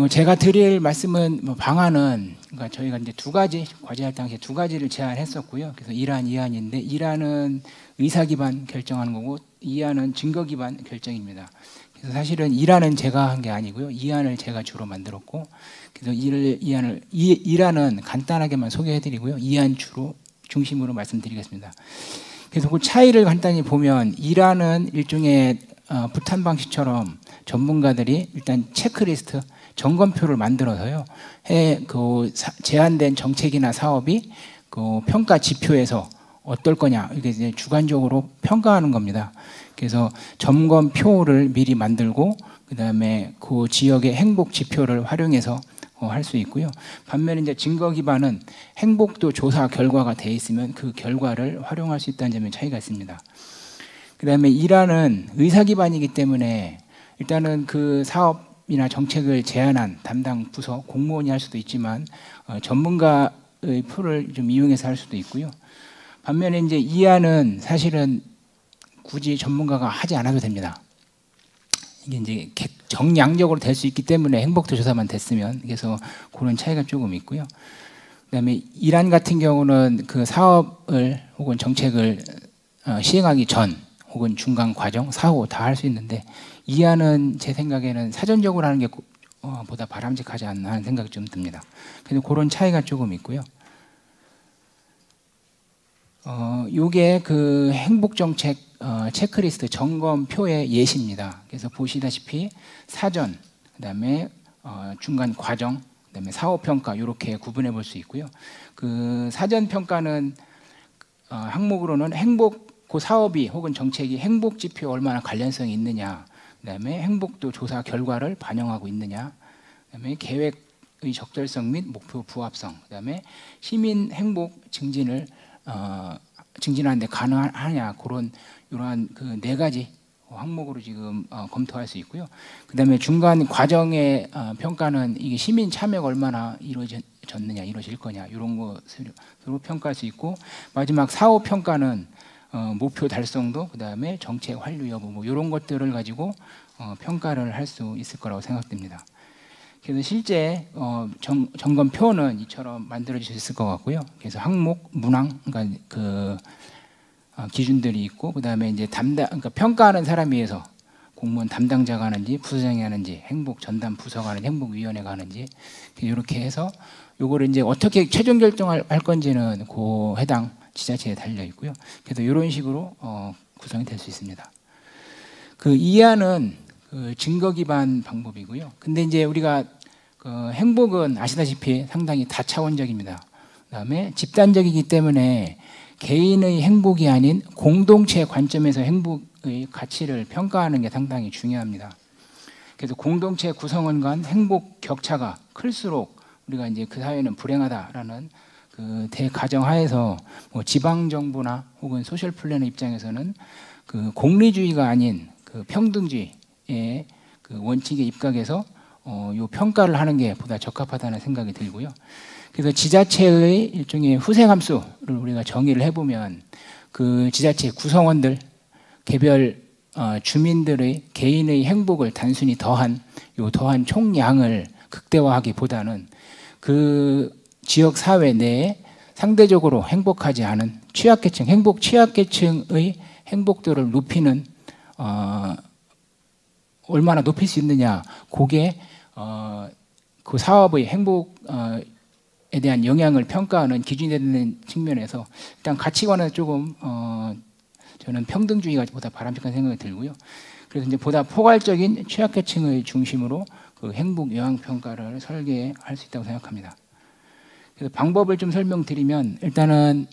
제가 드릴 말씀은 방안은, 그러니까 저희가 이제 2가지 과제할 당시에 2가지를 제안했었고요. 그래서 1안, 2안인데 1안은 의사 기반 결정하는 거고 2안은 증거 기반 결정입니다. 그래서 사실은 1안은 제가 한 게 아니고요, 2안을 제가 주로 만들었고, 그래서 1안은 간단하게만 소개해드리고요, 2안 주로 중심으로 말씀드리겠습니다. 그래서 그 차이를 간단히 보면 1안은 일종의 부탄 방식처럼 전문가들이 일단 체크리스트, 점검표를 만들어서요, 제안된 정책이나 사업이 그 평가 지표에서 어떨 거냐, 이게 이제 주관적으로 평가하는 겁니다. 그래서 점검표를 미리 만들고 그다음에 그 지역의 행복 지표를 활용해서 할 수 있고요. 반면에 이제 증거 기반은 행복도 조사 결과가 돼 있으면 그 결과를 활용할 수 있다는 점에 차이가 있습니다. 그다음에 1안은 의사 기반이기 때문에 일단은 그 사업이나 정책을 제안한 담당 부서 공무원이 할 수도 있지만 전문가의 표를 좀 이용해서 할 수도 있고요. 반면에 이제 2안은 사실은 굳이 전문가가 하지 않아도 됩니다. 이게 이제 정량적으로 될 수 있기 때문에 행복도 조사만 됐으면, 그래서 그런 차이가 조금 있고요. 그다음에 1안 같은 경우는 그 사업을 혹은 정책을 시행하기 전 혹은 중간 과정, 사후 다 할 수 있는데 2안은 제 생각에는 사전적으로 하는 게 보다 바람직하지 않나 하는 생각이 좀 듭니다. 그래서 그런 차이가 조금 있고요. 요게 그 행복정책 체크리스트 점검표의 예시입니다. 그래서 보시다시피 사전, 그다음에 중간 과정, 그다음에 사후평가 이렇게 구분해 볼 수 있고요. 그 사전평가는 항목으로는 그 사업이 혹은 정책이 행복지표 얼마나 관련성이 있느냐, 그다음에 행복도 조사 결과를 반영하고 있느냐, 그다음에 계획의 적절성 및 목표 부합성, 그다음에 시민 행복 증진하는데 가능하냐, 그런 이러한 그 4가지 항목으로 지금 검토할 수 있고요. 그다음에 중간 과정의 평가는 이게 시민 참여가 얼마나 이루어졌느냐, 이루어질 거냐, 이런 것으로 평가할 수 있고, 마지막 사후 평가는 목표 달성도, 그다음에 정책 완료 여부, 뭐 이런 것들을 가지고 평가를 할 수 있을 거라고 생각됩니다. 그래서 실제 점검표는 이처럼 만들어질 수 있을 것 같고요. 그래서 항목, 문항, 그러니까 그 기준들이 있고, 그다음에 이제 그러니까 평가하는 사람에 의해서 공무원 담당자가 하는지, 부서장이 하는지, 행복 전담 부서가 하는지, 행복위원회가 하는지, 이렇게 해서 요거를 이제 어떻게 최종 결정할 건지는 그 해당 지자체에 달려 있고요. 그래서 이런 식으로 구성이 될 수 있습니다. 그 2안은 그 증거 기반 방법이고요. 근데 이제 우리가 그 행복은 아시다시피 상당히 다차원적입니다. 그다음에 집단적이기 때문에 개인의 행복이 아닌 공동체 관점에서 행복의 가치를 평가하는 게 상당히 중요합니다. 그래서 공동체 구성원 간 행복 격차가 클수록 우리가 이제 그 사회는 불행하다라는 그 대가정 하에서 뭐 지방 정부나 혹은 소셜 플래너 입장에서는 그 공리주의가 아닌 그 평등주의의 그 원칙에 입각해서 요 평가를 하는 게 보다 적합하다는 생각이 들고요. 그래서 지자체의 일종의 후생함수를 우리가 정의를 해보면 그 지자체 구성원들, 개별 주민들의 개인의 행복을 단순히 더한 총량을 극대화하기보다는 그 지역 사회 내에 상대적으로 행복하지 않은 취약계층, 취약계층의 행복도를 높이는 얼마나 높일 수 있느냐, 그게 그 사업의 행복에 대한 영향을 평가하는 기준이 되는 측면에서 일단 가치관은 조금 저는 평등주의가 보다 바람직한 생각이 들고요. 그래서 이제 보다 포괄적인 취약계층의 중심으로 그 행복 영향 평가를 설계할 수 있다고 생각합니다. 그래서 방법을 좀 설명드리면 일단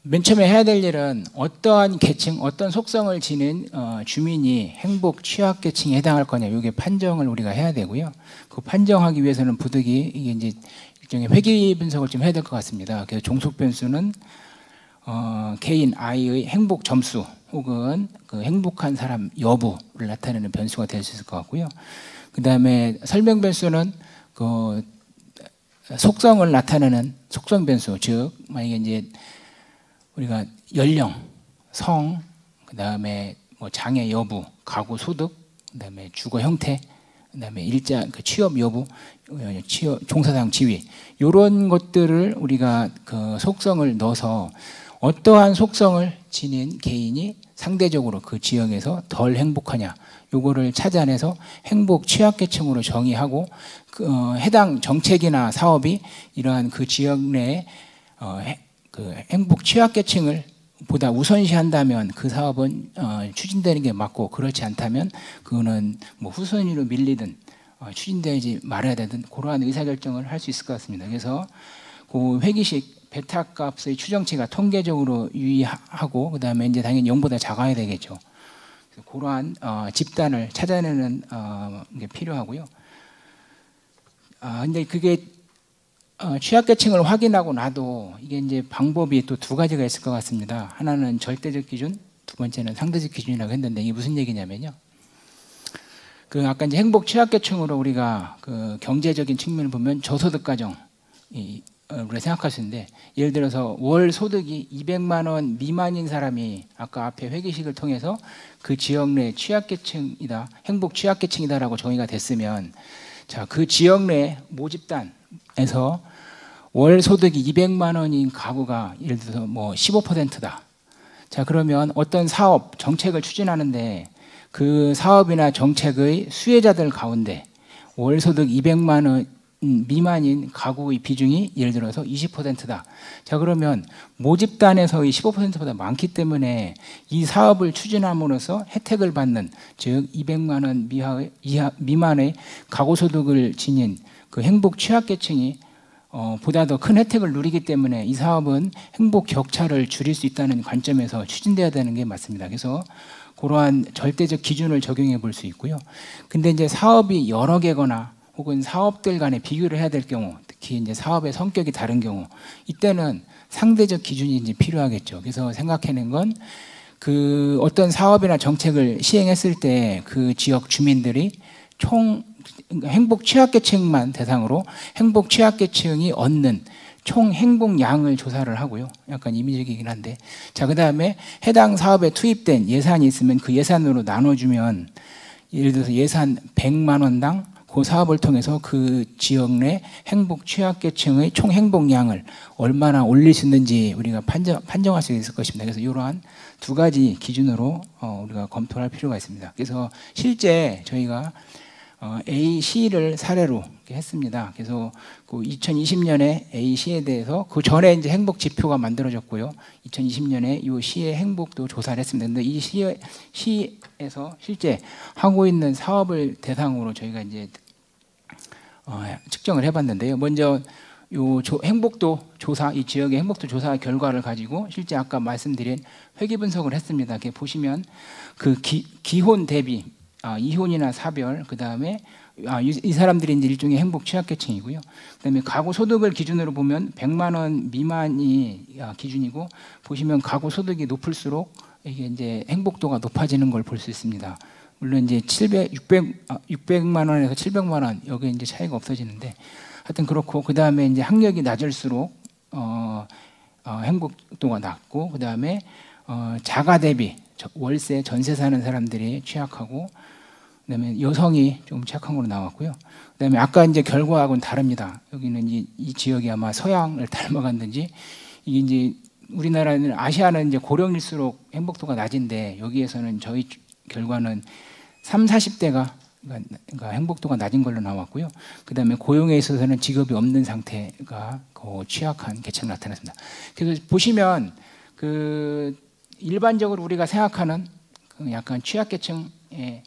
맨 처음에 해야 될 일은 어떠한 계층, 어떤 속성을 지닌 주민이 행복 취약계층에 해당할 거냐, 이게 판정을 우리가 해야 되고요. 그 판정하기 위해서는 부득이 이게 이제 일종의 회귀 분석을 좀 해야 될 것 같습니다. 그래서 종속 변수는 개인 I의 행복 점수 혹은 그 행복한 사람 여부를 나타내는 변수가 될 수 있을 것 같고요. 그 다음에 설명 변수는 그 속성을 나타내는 속성 변수, 즉 만약에 이제 우리가 연령, 성, 그 다음에 뭐 장애 여부, 가구 소득, 그 다음에 주거 형태, 그 다음에 일자 그 취업 여부, 취업 종사상 지위, 이런 것들을 우리가 그 속성을 넣어서 어떠한 속성을 지닌 개인이 상대적으로 그 지역에서 덜 행복하냐, 요거를 찾아내서 행복 취약계층으로 정의하고 그 해당 정책이나 사업이 이러한 그 지역 내에 그 행복 취약계층을 보다 우선시한다면 그 사업은 추진되는 게 맞고, 그렇지 않다면 그거는 뭐 후순위로 밀리든 추진되지 말아야 되든 그러한 의사결정을 할 수 있을 것 같습니다. 그래서 그 회기식 베타 값의 추정치가 통계적으로 유의하고, 그 다음에 이제 당연히 0보다 작아야 되겠죠. 그래서 그러한 집단을 찾아내는 게 필요하고요. 근데 그게 취약계층을 확인하고 나도 이게 이제 방법이 또 두 가지가 있을 것 같습니다. 하나는 절대적 기준, 두 번째는 상대적 기준이라고 했는데, 이게 무슨 얘기냐면요. 그 아까 이제 행복 취약계층으로 우리가 그 경제적인 측면을 보면 저소득 가정 우리가 생각할 수 있는데, 예를 들어서 월 소득이 200만 원 미만인 사람이 아까 앞에 회계식을 통해서 그 지역 내 취약계층이다, 행복 취약계층이다라고 정의가 됐으면, 자, 그 지역 내 모집단에서 월 소득이 200만 원인 가구가 예를 들어서 뭐 15%다. 자, 그러면 어떤 사업, 정책을 추진하는데 그 사업이나 정책의 수혜자들 가운데 월 소득 200만 원 미만인 가구의 비중이 예를 들어서 20%다. 자, 그러면 모집단에서의 15%보다 많기 때문에 이 사업을 추진함으로써 혜택을 받는, 즉 200만 원 미만의 가구 소득을 지닌 그 행복 취약계층이 보다 더 큰 혜택을 누리기 때문에 이 사업은 행복 격차를 줄일 수 있다는 관점에서 추진돼야 되는 게 맞습니다. 그래서 그러한 절대적 기준을 적용해 볼 수 있고요. 근데 이제 사업이 여러 개거나 혹은 사업들 간에 비교를 해야 될 경우, 특히 이제 사업의 성격이 다른 경우, 이때는 상대적 기준이 이제 필요하겠죠. 그래서 생각해낸 건 그 어떤 사업이나 정책을 시행했을 때 그 지역 주민들이 총 행복 취약계층만 대상으로 행복 취약계층이 얻는 총 행복량을 조사를 하고요. 약간 임의적이긴 한데, 자, 그 다음에 해당 사업에 투입된 예산이 있으면 그 예산으로 나눠주면, 예를 들어서 예산 100만 원당 그 사업을 통해서 그 지역 내 행복 취약계층의 총 행복량을 얼마나 올릴 수 있는지 우리가 판정할 수 있을 것입니다. 그래서 이러한 두 가지 기준으로 우리가 검토할 필요가 있습니다. 그래서 실제 저희가 AC를 사례로 했습니다. 그래서 그 2020년에 AC에 대해서 그 전에 이제 행복 지표가 만들어졌고요. 2020년에 이 시의 행복도 조사를 했습니다. 근데 이 시에서 실제 하고 있는 사업을 대상으로 저희가 이제 측정을 해봤는데요. 먼저 요 행복도 조사, 이 지역의 행복도 조사 결과를 가지고 실제 아까 말씀드린 회귀 분석을 했습니다. 이렇게 보시면 그 기혼 대비, 이혼이나 사별, 그 다음에 이 사람들이 이제 일종의 행복 취약계층이고요. 그다음에 가구 소득을 기준으로 보면 100만 원 미만이 기준이고, 보시면 가구 소득이 높을수록 이게 이제 행복도가 높아지는 걸 볼 수 있습니다. 물론 이제 600만 원에서 700만 원 여기 이제 차이가 없어지는데, 하여튼 그렇고, 그 다음에 이제 학력이 낮을수록 행복도가 낮고, 그 다음에 자가 대비 월세 전세 사는 사람들이 취약하고, 그다음에 여성이 좀 취약한 걸로 나왔고요. 그다음에 아까 이제 결과하고는 다릅니다. 여기는 이 지역이 아마 서양을 닮아갔는지 이게 이제 우리나라는 아시아는 이제 고령일수록 행복도가 낮은데 여기에서는 저희 결과는 3, 40대가 그러니까 행복도가 낮은 걸로 나왔고요. 그다음에 고용에 있어서는 직업이 없는 상태가 취약한 계층 나타났습니다. 그래서 보시면 그 일반적으로 우리가 생각하는 그 약간 취약계층의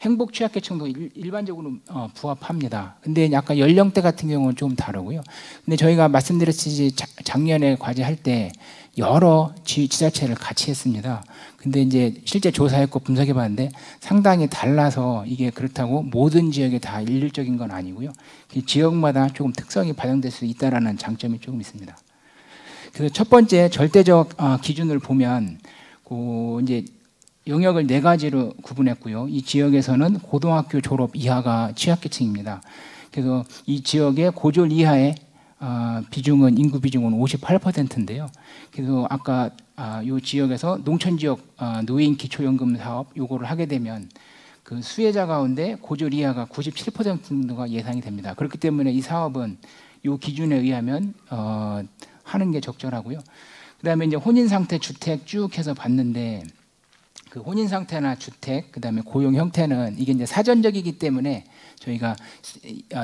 행복 취약계층도 일반적으로 부합합니다. 근데 약간 연령대 같은 경우는 좀 다르고요. 근데 저희가 말씀드렸듯이 작년에 과제할 때 여러 지자체를 같이 했습니다. 근데 이제 실제 조사했고 분석해 봤는데 상당히 달라서 이게 그렇다고 모든 지역에 다 일률적인 건 아니고요. 지역마다 조금 특성이 반영될 수 있다라는 장점이 조금 있습니다. 그래서 첫 번째 절대적 기준을 보면 이제 영역을 4가지로 구분했고요. 이 지역에서는 고등학교 졸업 이하가 취약계층입니다. 그래서 이 지역의 고졸 이하의 비중은 인구 비중은 58%인데요. 그래서 아까 이 지역에서 농촌 지역 노인 기초연금 사업 요거를 하게 되면 그 수혜자 가운데 고졸 이하가 97% 정도가 예상이 됩니다. 그렇기 때문에 이 사업은 이 기준에 의하면 하는 게 적절하고요. 그다음에 이제 혼인 상태 주택 쭉 해서 봤는데 그 혼인 상태나 주택, 그다음에 고용 형태는 이게 이제 사전적이기 때문에 저희가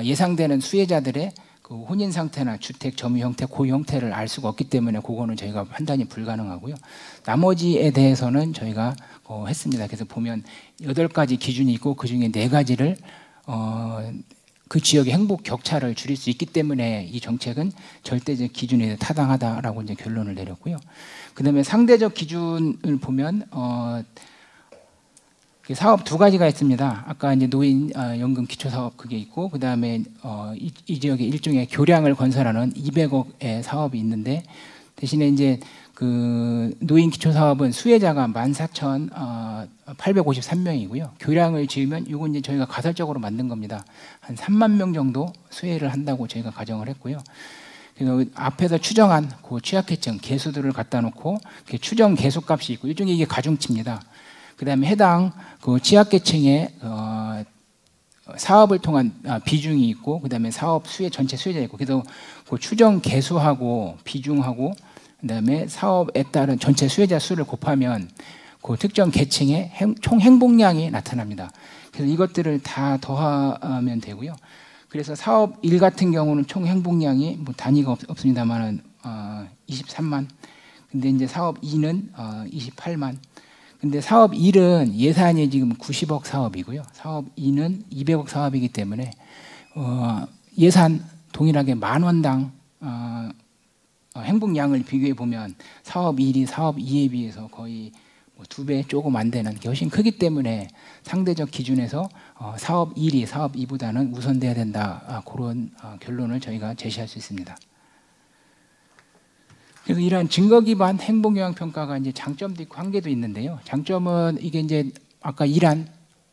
예상되는 수혜자들의 그 혼인 상태나 주택 점유 형태, 고용 형태를 알 수가 없기 때문에 그거는 저희가 판단이 불가능하고요. 나머지에 대해서는 저희가 했습니다. 그래서 보면 8가지 기준이 있고 그 중에 4가지를 그 지역의 행복 격차를 줄일 수 있기 때문에 이 정책은 절대적 기준에 타당하다라고 이제 결론을 내렸고요. 그다음에 상대적 기준을 보면 사업 2가지가 있습니다. 아까 이제 노인 연금 기초 사업 그게 있고 그다음에 이 지역에 일종의 교량을 건설하는 200억의 사업이 있는데 대신에 이제 그 노인 기초 사업은 수혜자가 14,853명이고요. 교량을 지으면 이건 이제 저희가 가설적으로 만든 겁니다. 한 3만 명 정도 수혜를 한다고 저희가 가정을 했고요. 그래서 앞에서 추정한 그 취약계층 개수들을 갖다 놓고 추정 개수값이 있고 일종의 이게 가중치입니다. 그다음에 해당 그 취약계층의 사업을 통한 비중이 있고 그다음에 사업 수혜 전체 수혜자 있고 그래서 그 추정 개수하고 비중하고 그다음에 사업에 따른 전체 수혜자 수를 곱하면 그 특정 계층의 총 행복량이 나타납니다. 그래서 이것들을 다 더하면 되고요. 그래서 사업 1 같은 경우는 총 행복량이 뭐 단위가 없습니다만은 23만. 근데 이제 사업 2는 28만. 근데 사업 1은 예산이 지금 90억 사업이고요. 사업 2는 200억 사업이기 때문에 예산 동일하게 10,000원당 행복량을 비교해 보면 사업 1이 사업 2에 비해서 거의 2배 조금 안 되는 게 훨씬 크기 때문에 상대적 기준에서 사업 1이 사업 2보다는 우선돼야 된다. 그런 결론을 저희가 제시할 수 있습니다. 그래서 이러한 증거 기반 행복 영향 평가가 이제 장점도 있고 한계도 있는데요. 장점은 이게 이제 아까 이란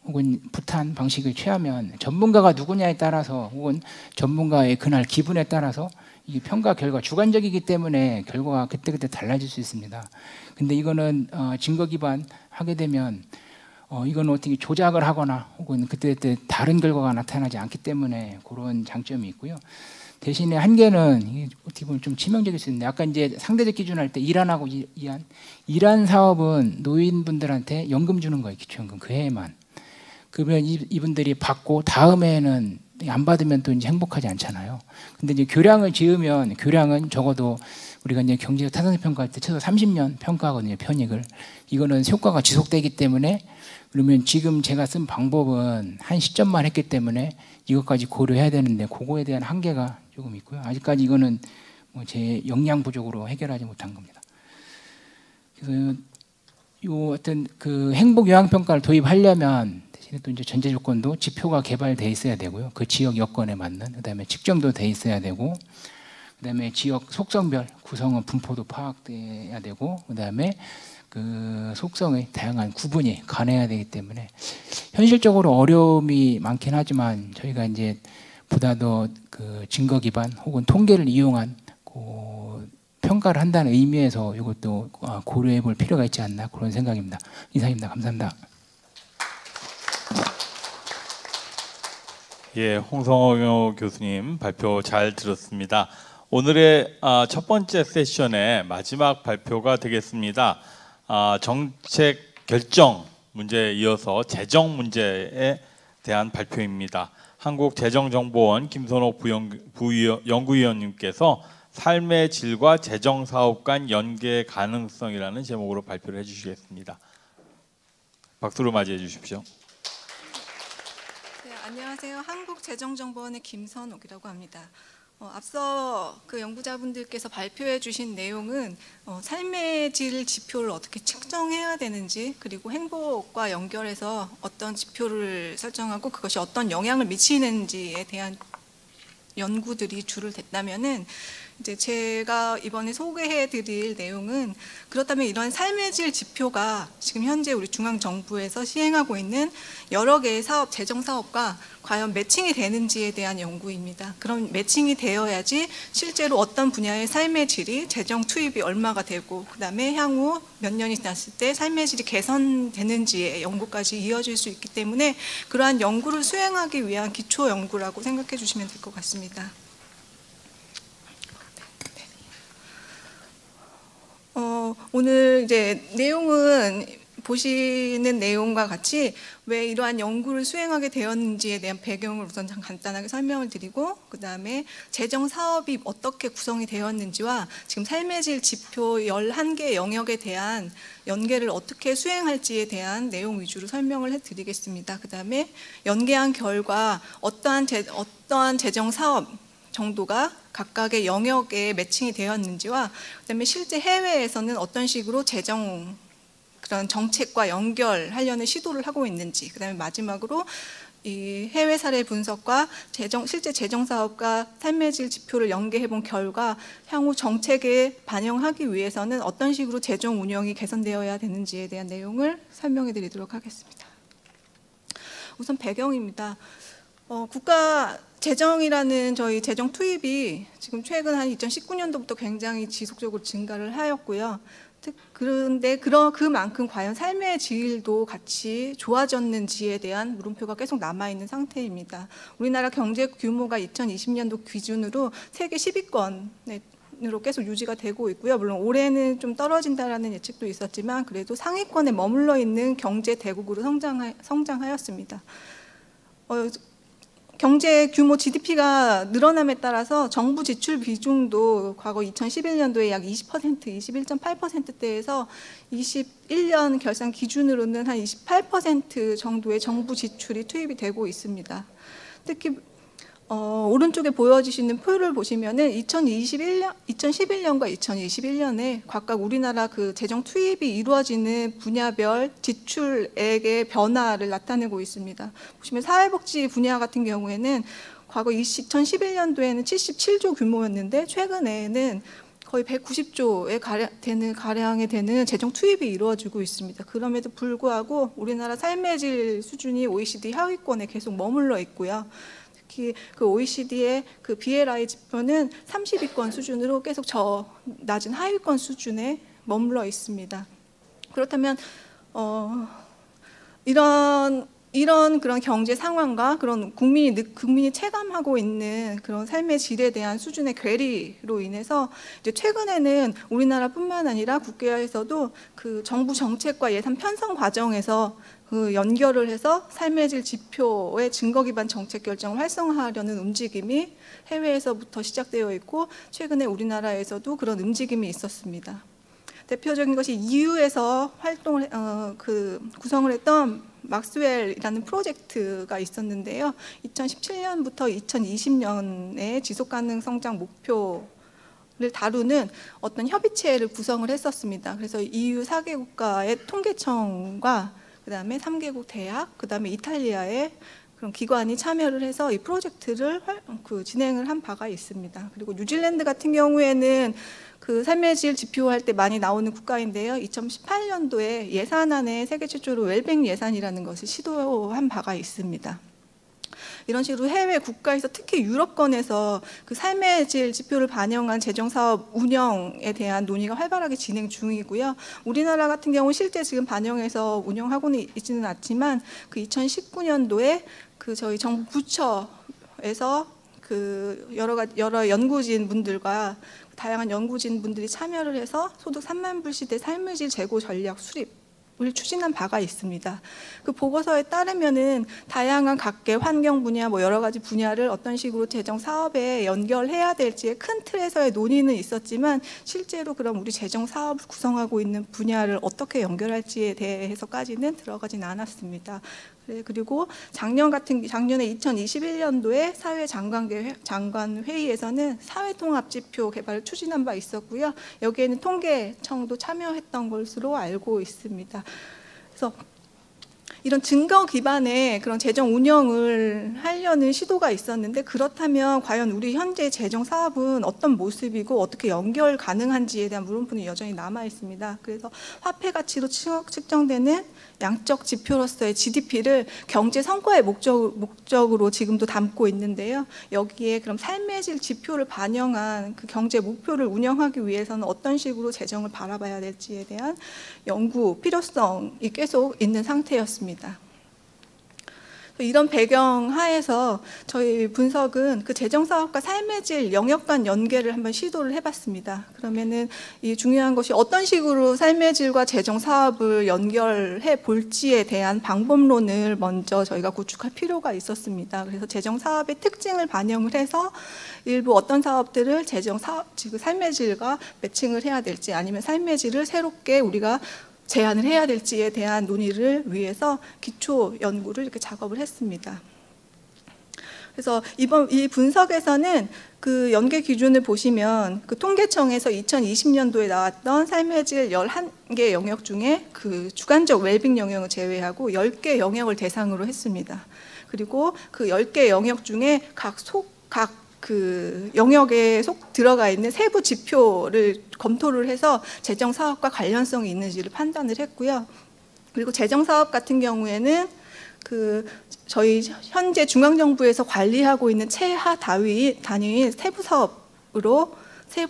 혹은 부탄 방식을 취하면 전문가가 누구냐에 따라서 혹은 전문가의 그날 기분에 따라서 이 평가 결과 주관적이기 때문에 결과가 그때그때 달라질 수 있습니다. 근데 이거는 증거 기반 하게 되면 이거는 어떻게 조작을 하거나 혹은 그때그때 다른 결과가 나타나지 않기 때문에 그런 장점이 있고요. 대신에 한계는 이게 어떻게 보면 좀 치명적일 수 있는데 아까 이제 상대적 기준 할 때 이란하고 이란 사업은 노인분들한테 연금 주는 거예요. 기초연금 그 해에만. 그러면 이분들이 받고 다음 해에는 안 받으면 또 이제 행복하지 않잖아요. 근데 이제 교량을 지으면 교량은 적어도 우리가 이제 경제적 타당성 평가할 때 최소 30년 평가하거든요. 편익을. 이거는 효과가 지속되기 때문에 그러면 지금 제가 쓴 방법은 한 시점만 했기 때문에 이것까지 고려해야 되는데 그거에 대한 한계가 조금 있고요. 아직까지 이거는 뭐 제 역량 부족으로 해결하지 못한 겁니다. 그래서 요 어떤 그 행복 요양 평가를 도입하려면 대신에 또 이제 전제 조건도 지표가 개발돼 있어야 되고요. 그 지역 여건에 맞는 그다음에 측정도 돼 있어야 되고 그다음에 지역 속성별 구성원 분포도 파악돼야 되고 그다음에 그 속성의 다양한 구분이 가능해야 되기 때문에 현실적으로 어려움이 많긴 하지만 저희가 이제 보다 더 그 증거 기반 혹은 통계를 이용한 그 평가를 한다는 의미에서 이것도 고려해 볼 필요가 있지 않나 그런 생각입니다. 이상입니다. 감사합니다. 예, 홍성호 교수님 발표 잘 들었습니다. 오늘의 첫 번째 세션의 마지막 발표가 되겠습니다. 정책 결정 문제에 이어서 재정 문제에 대한 발표입니다. 한국재정정보원 김선옥 연구위원님께서 삶의 질과 재정사업 간 연계 가능성이라는 제목으로 발표를 해주시겠습니다. 박수로 맞이해 주십시오. 네, 안녕하세요. 한국재정정보원의 김선옥이라고 합니다. 앞서 그 연구자분들께서 발표해 주신 내용은 삶의 질 지표를 어떻게 측정해야 되는지, 그리고 행복과 연결해서 어떤 지표를 설정하고 그것이 어떤 영향을 미치는지에 대한 연구들이 줄을 댔다면은, 이제 제가 이번에 소개해 드릴 내용은, 그렇다면 이런 삶의 질 지표가 지금 현재 우리 중앙정부에서 시행하고 있는 여러 개의 사업, 재정 사업과 과연 매칭이 되는지에 대한 연구입니다. 그럼 매칭이 되어야지 실제로 어떤 분야의 삶의 질이, 재정 투입이 얼마가 되고, 그다음에 향후 몇 년이 지났을 때 삶의 질이 개선되는지의 연구까지 이어질 수 있기 때문에, 그러한 연구를 수행하기 위한 기초 연구라고 생각해 주시면 될 것 같습니다. 오늘 이제 내용은 보시는 내용과 같이 왜 이러한 연구를 수행하게 되었는지에 대한 배경을 우선 간단하게 설명을 드리고, 그 다음에 재정 사업이 어떻게 구성이 되었는지와 지금 삶의 질 지표 11개 영역에 대한 연계를 어떻게 수행할지에 대한 내용 위주로 설명을 해드리겠습니다. 그 다음에 연계한 결과 어떠한 재정 사업 정도가 각각의 영역에 매칭이 되었는지와, 그다음에 실제 해외에서는 어떤 식으로 재정 그런 정책과 연결하려는 시도를 하고 있는지, 그다음에 마지막으로 이 해외 사례 분석과 실제 재정 사업과 삶의 질 지표를 연계해 본 결과 향후 정책에 반영하기 위해서는 어떤 식으로 재정 운영이 개선되어야 되는지에 대한 내용을 설명해 드리도록 하겠습니다. 우선 배경입니다. 국가 재정이라는 저희 재정 투입이 지금 최근 한 2019년도부터 굉장히 지속적으로 증가를 하였고요. 그런데 그만큼 과연 삶의 질도 같이 좋아졌는지에 대한 물음표가 계속 남아있는 상태입니다. 우리나라 경제 규모가 2020년도 기준으로 세계 10위권으로 계속 유지가 되고 있고요. 물론 올해는 좀 떨어진다라는 예측도 있었지만 그래도 상위권에 머물러 있는 경제 대국으로 성장하였습니다. 경제 규모 GDP가 늘어남에 따라서 정부 지출 비중도 과거 2011년도에 약 20%, 21.8%대에서 21년 결산 기준으로는 한 28% 정도의 정부 지출이 투입이 되고 있습니다. 특히 오른쪽에 보여지시는 표를 보시면은 2011년과 2021년에 각각 우리나라 그 재정 투입이 이루어지는 분야별 지출액의 변화를 나타내고 있습니다. 보시면 사회복지 분야 같은 경우에는 과거 2011년도에는 77조 규모였는데 최근에는 거의 190조에 가량이 되는 재정 투입이 이루어지고 있습니다. 그럼에도 불구하고 우리나라 삶의 질 수준이 OECD 하위권에 계속 머물러 있고요. 특히 그 OECD의 그 BLI 지표는 30위권 수준으로 계속 낮은 하위권 수준에 머물러 있습니다. 그렇다면 이런 그런 경제 상황과 그런 국민이 체감하고 있는 그런 삶의 질에 대한 수준의 괴리로 인해서 이제 최근에는 우리나라뿐만 아니라 국외에서도 그 정부 정책과 예산 편성 과정에서 그 연결을 해서 삶의 질 지표의 증거 기반 정책 결정을 활성화하려는 움직임이 해외에서부터 시작되어 있고 최근에 우리나라에서도 그런 움직임이 있었습니다. 대표적인 것이 EU에서 구성을 했던 막스웰이라는 프로젝트가 있었는데요. 2017년부터 2020년에 지속가능 성장 목표를 다루는 어떤 협의체를 구성을 했었습니다. 그래서 EU 4개 국가의 통계청과 그다음에 3개국 대학, 그다음에 이탈리아의 그런 기관이 참여를 해서 이 프로젝트를 진행을 한 바가 있습니다. 그리고 뉴질랜드 같은 경우에는 그 삶의 질 지표할 때 많이 나오는 국가인데요. 2018년도에 예산안에 세계 최초로 웰빙 예산이라는 것을 시도한 바가 있습니다. 이런 식으로 해외 국가에서 특히 유럽권에서 그 삶의 질 지표를 반영한 재정 사업 운영에 대한 논의가 활발하게 진행 중이고요. 우리나라 같은 경우 실제 지금 반영해서 운영하고는 있지는 않지만 그 2019년도에 그 저희 정부 부처 정부에서 그 여러 연구진 분들과 다양한 연구진 분들이 참여를 해서 소득 3만 불 시대 삶의 질 제고 전략 수립을 추진한 바가 있습니다. 그 보고서에 따르면은 다양한 각계 환경 분야 뭐 여러 가지 분야를 어떤 식으로 재정 사업에 연결해야 될지의 큰 틀에서의 논의는 있었지만 실제로 그럼 우리 재정 사업을 구성하고 있는 분야를 어떻게 연결할지에 대해서까지는 들어가진 않았습니다. 그리고 작년에 2021년도에 사회장관 회의에서는 사회통합지표 개발을 추진한 바 있었고요. 여기에는 통계청도 참여했던 것으로 알고 있습니다. 그래서 이런 증거 기반의 그런 재정 운영을 하려는 시도가 있었는데 그렇다면 과연 우리 현재 재정 사업은 어떤 모습이고 어떻게 연결 가능한지에 대한 물음표는 여전히 남아 있습니다. 그래서 화폐 가치로 측정되는 양적 지표로서의 GDP를 경제 성과의 목적으로 지금도 담고 있는데요. 여기에 그럼 삶의 질 지표를 반영한 그 경제 목표를 운영하기 위해서는 어떤 식으로 재정을 바라봐야 될지에 대한 연구 필요성이 계속 있는 상태였습니다. 이런 배경 하에서 저희 분석은 그 재정 사업과 삶의 질 영역 간 연계를 한번 시도를 해봤습니다. 그러면은 이 중요한 것이 어떤 식으로 삶의 질과 재정 사업을 연결해 볼지에 대한 방법론을 먼저 저희가 구축할 필요가 있었습니다. 그래서 재정 사업의 특징을 반영을 해서 일부 어떤 사업들을 재정 사업, 지금 삶의 질과 매칭을 해야 될지 아니면 삶의 질을 새롭게 우리가 제안을 해야 될지에 대한 논의를 위해서 기초 연구를 이렇게 작업을 했습니다. 그래서 이번 이 분석에서는 그 연계 기준을 보시면 그 통계청에서 2020년도에 나왔던 삶의 질 11개 영역 중에 그 주관적 웰빙 영역을 제외하고 10개 영역을 대상으로 했습니다. 그리고 그 10개 영역 중에 각 그 영역에 속 들어가 있는 세부 지표를 검토를 해서 재정 사업과 관련성이 있는지를 판단을 했고요. 그리고 재정 사업 같은 경우에는 그 저희 현재 중앙정부에서 관리하고 있는 최하 단위인 세부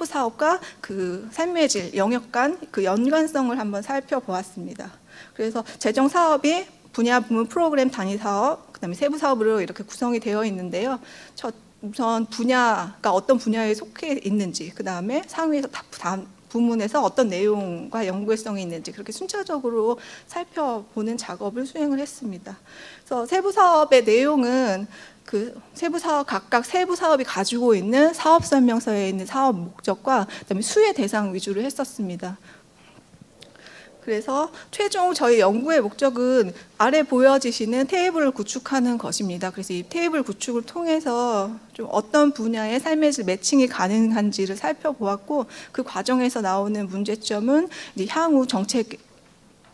사업과 그 삶의 질 영역 간 그 연관성을 한번 살펴보았습니다. 그래서 재정 사업이 분야 부문 프로그램 단위 사업, 그다음에 세부 사업으로 이렇게 구성이 되어 있는데요. 우선 분야가 어떤 분야에 속해 있는지, 그 다음에 상위에서 다음 부문에서 어떤 내용과 연구성이 있는지 그렇게 순차적으로 살펴보는 작업을 수행을 했습니다. 그래서 세부 사업의 내용은 그 세부 사업 각각 세부 사업이 가지고 있는 사업 설명서에 있는 사업 목적과 그다음에 수혜 대상 위주로 했었습니다. 그래서 최종 저희 연구의 목적은 아래 보여지시는 테이블을 구축하는 것입니다. 그래서 이 테이블 구축을 통해서 좀 어떤 분야의 삶의 질 매칭이 가능한지를 살펴보았고 그 과정에서 나오는 문제점은 이제 향후 정책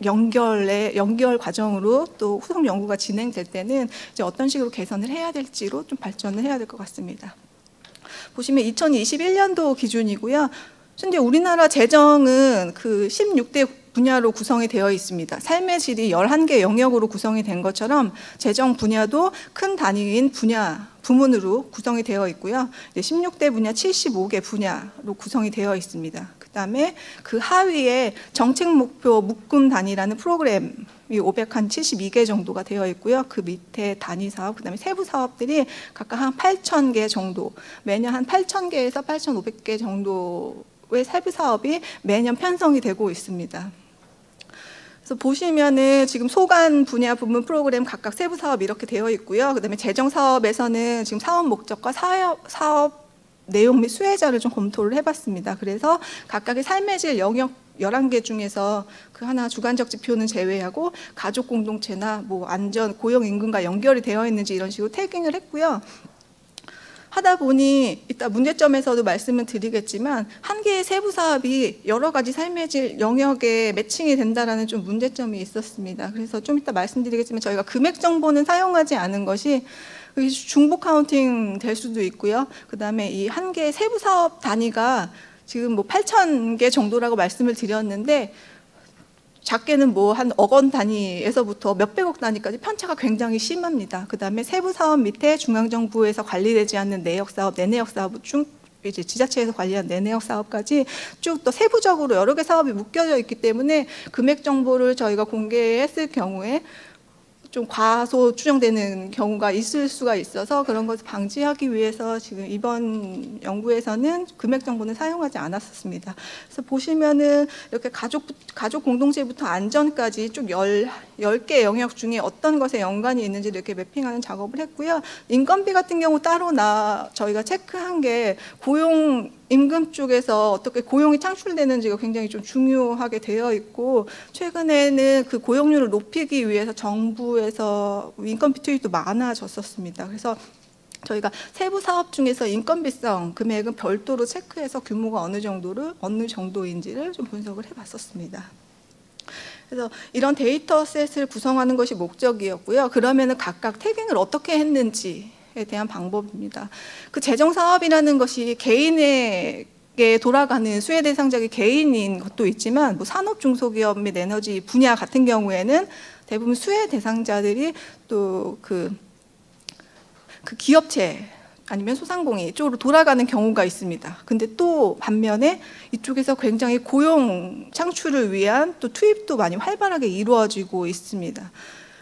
연결 과정으로 또 후속 연구가 진행될 때는 이제 어떤 식으로 개선을 해야 될지로 좀 발전을 해야 될 것 같습니다. 보시면 2021년도 기준이고요. 현재 우리나라 재정은 그 16대 분야로 구성이 되어 있습니다. 삶의 질이 11개 영역으로 구성이 된 것처럼 재정 분야도 큰 단위인 부문으로 구성이 되어 있고요. 16대 분야 75개 분야로 구성이 되어 있습니다. 그다음에 그 하위에 정책 목표 묶음 단위라는 프로그램이 572개 정도가 되어 있고요. 그 밑에 단위 사업, 그다음에 세부 사업들이 각각 한 8,000개 정도, 매년 한 8,000개에서 8,500개 정도의 세부 사업이 매년 편성이 되고 있습니다. 그래서 보시면은 지금 소관 분야 부문 프로그램 각각 세부 사업 이렇게 되어 있고요. 그다음에 재정 사업에서는 지금 사업 목적과 사업 내용 및 수혜자를 좀 검토를 해봤습니다. 그래서 각각의 삶의 질 영역 11개 중에서 그 하나 주관적 지표는 제외하고 가족 공동체나 뭐 안전, 고용 임금과 연결이 되어 있는지 이런 식으로 태깅을 했고요. 하다 보니 이따 문제점에서도 말씀을 드리겠지만 한 개의 세부 사업이 여러 가지 삶의 질 영역에 매칭이 된다라는 좀 문제점이 있었습니다. 그래서 좀 이따 말씀드리겠지만 저희가 금액 정보는 사용하지 않은 것이 중복 카운팅 될 수도 있고요. 그다음에 이 한 개의 세부 사업 단위가 지금 뭐 8,000개 정도라고 말씀을 드렸는데 작게는 뭐 한 억 원 단위에서부터 몇백억 단위까지 편차가 굉장히 심합니다. 그다음에 세부 사업 밑에 중앙정부에서 관리되지 않는 내역 사업, 내내역 사업 중 이제 지자체에서 관리한 내내역 사업까지 쭉 또 세부적으로 여러 개 사업이 묶여져 있기 때문에 금액 정보를 저희가 공개했을 경우에 좀 과소 추정되는 경우가 있을 수가 있어서 그런 것을 방지하기 위해서 지금 이번 연구에서는 금액 정보는 사용하지 않았었습니다. 그래서 보시면은 이렇게 가족 공동체부터 안전까지 쭉 10개 영역 중에 어떤 것에 연관이 있는지 이렇게 매핑하는 작업을 했고요. 인건비 같은 경우 따로 저희가 체크한 게 고용 임금 쪽에서 어떻게 고용이 창출되는지가 굉장히 좀 중요하게 되어 있고, 최근에는 그 고용률을 높이기 위해서 정부에서 인건비 투입도 많아졌었습니다. 그래서 저희가 세부 사업 중에서 인건비성 금액은 별도로 체크해서 규모가 어느 정도인지를 좀 분석을 해봤었습니다. 그래서 이런 데이터셋을 구성하는 것이 목적이었고요. 그러면은 각각 태깅을 어떻게 했는지 에 대한 방법입니다. 그 재정 사업이라는 것이 개인에게 돌아가는 수혜 대상자가 개인인 것도 있지만, 뭐 산업 중소기업 및 에너지 분야 같은 경우에는 대부분 수혜 대상자들이 또 그 기업체 아니면 소상공인 쪽으로 돌아가는 경우가 있습니다. 근데 또 반면에 이쪽에서 굉장히 고용 창출을 위한 또 투입도 많이 활발하게 이루어지고 있습니다.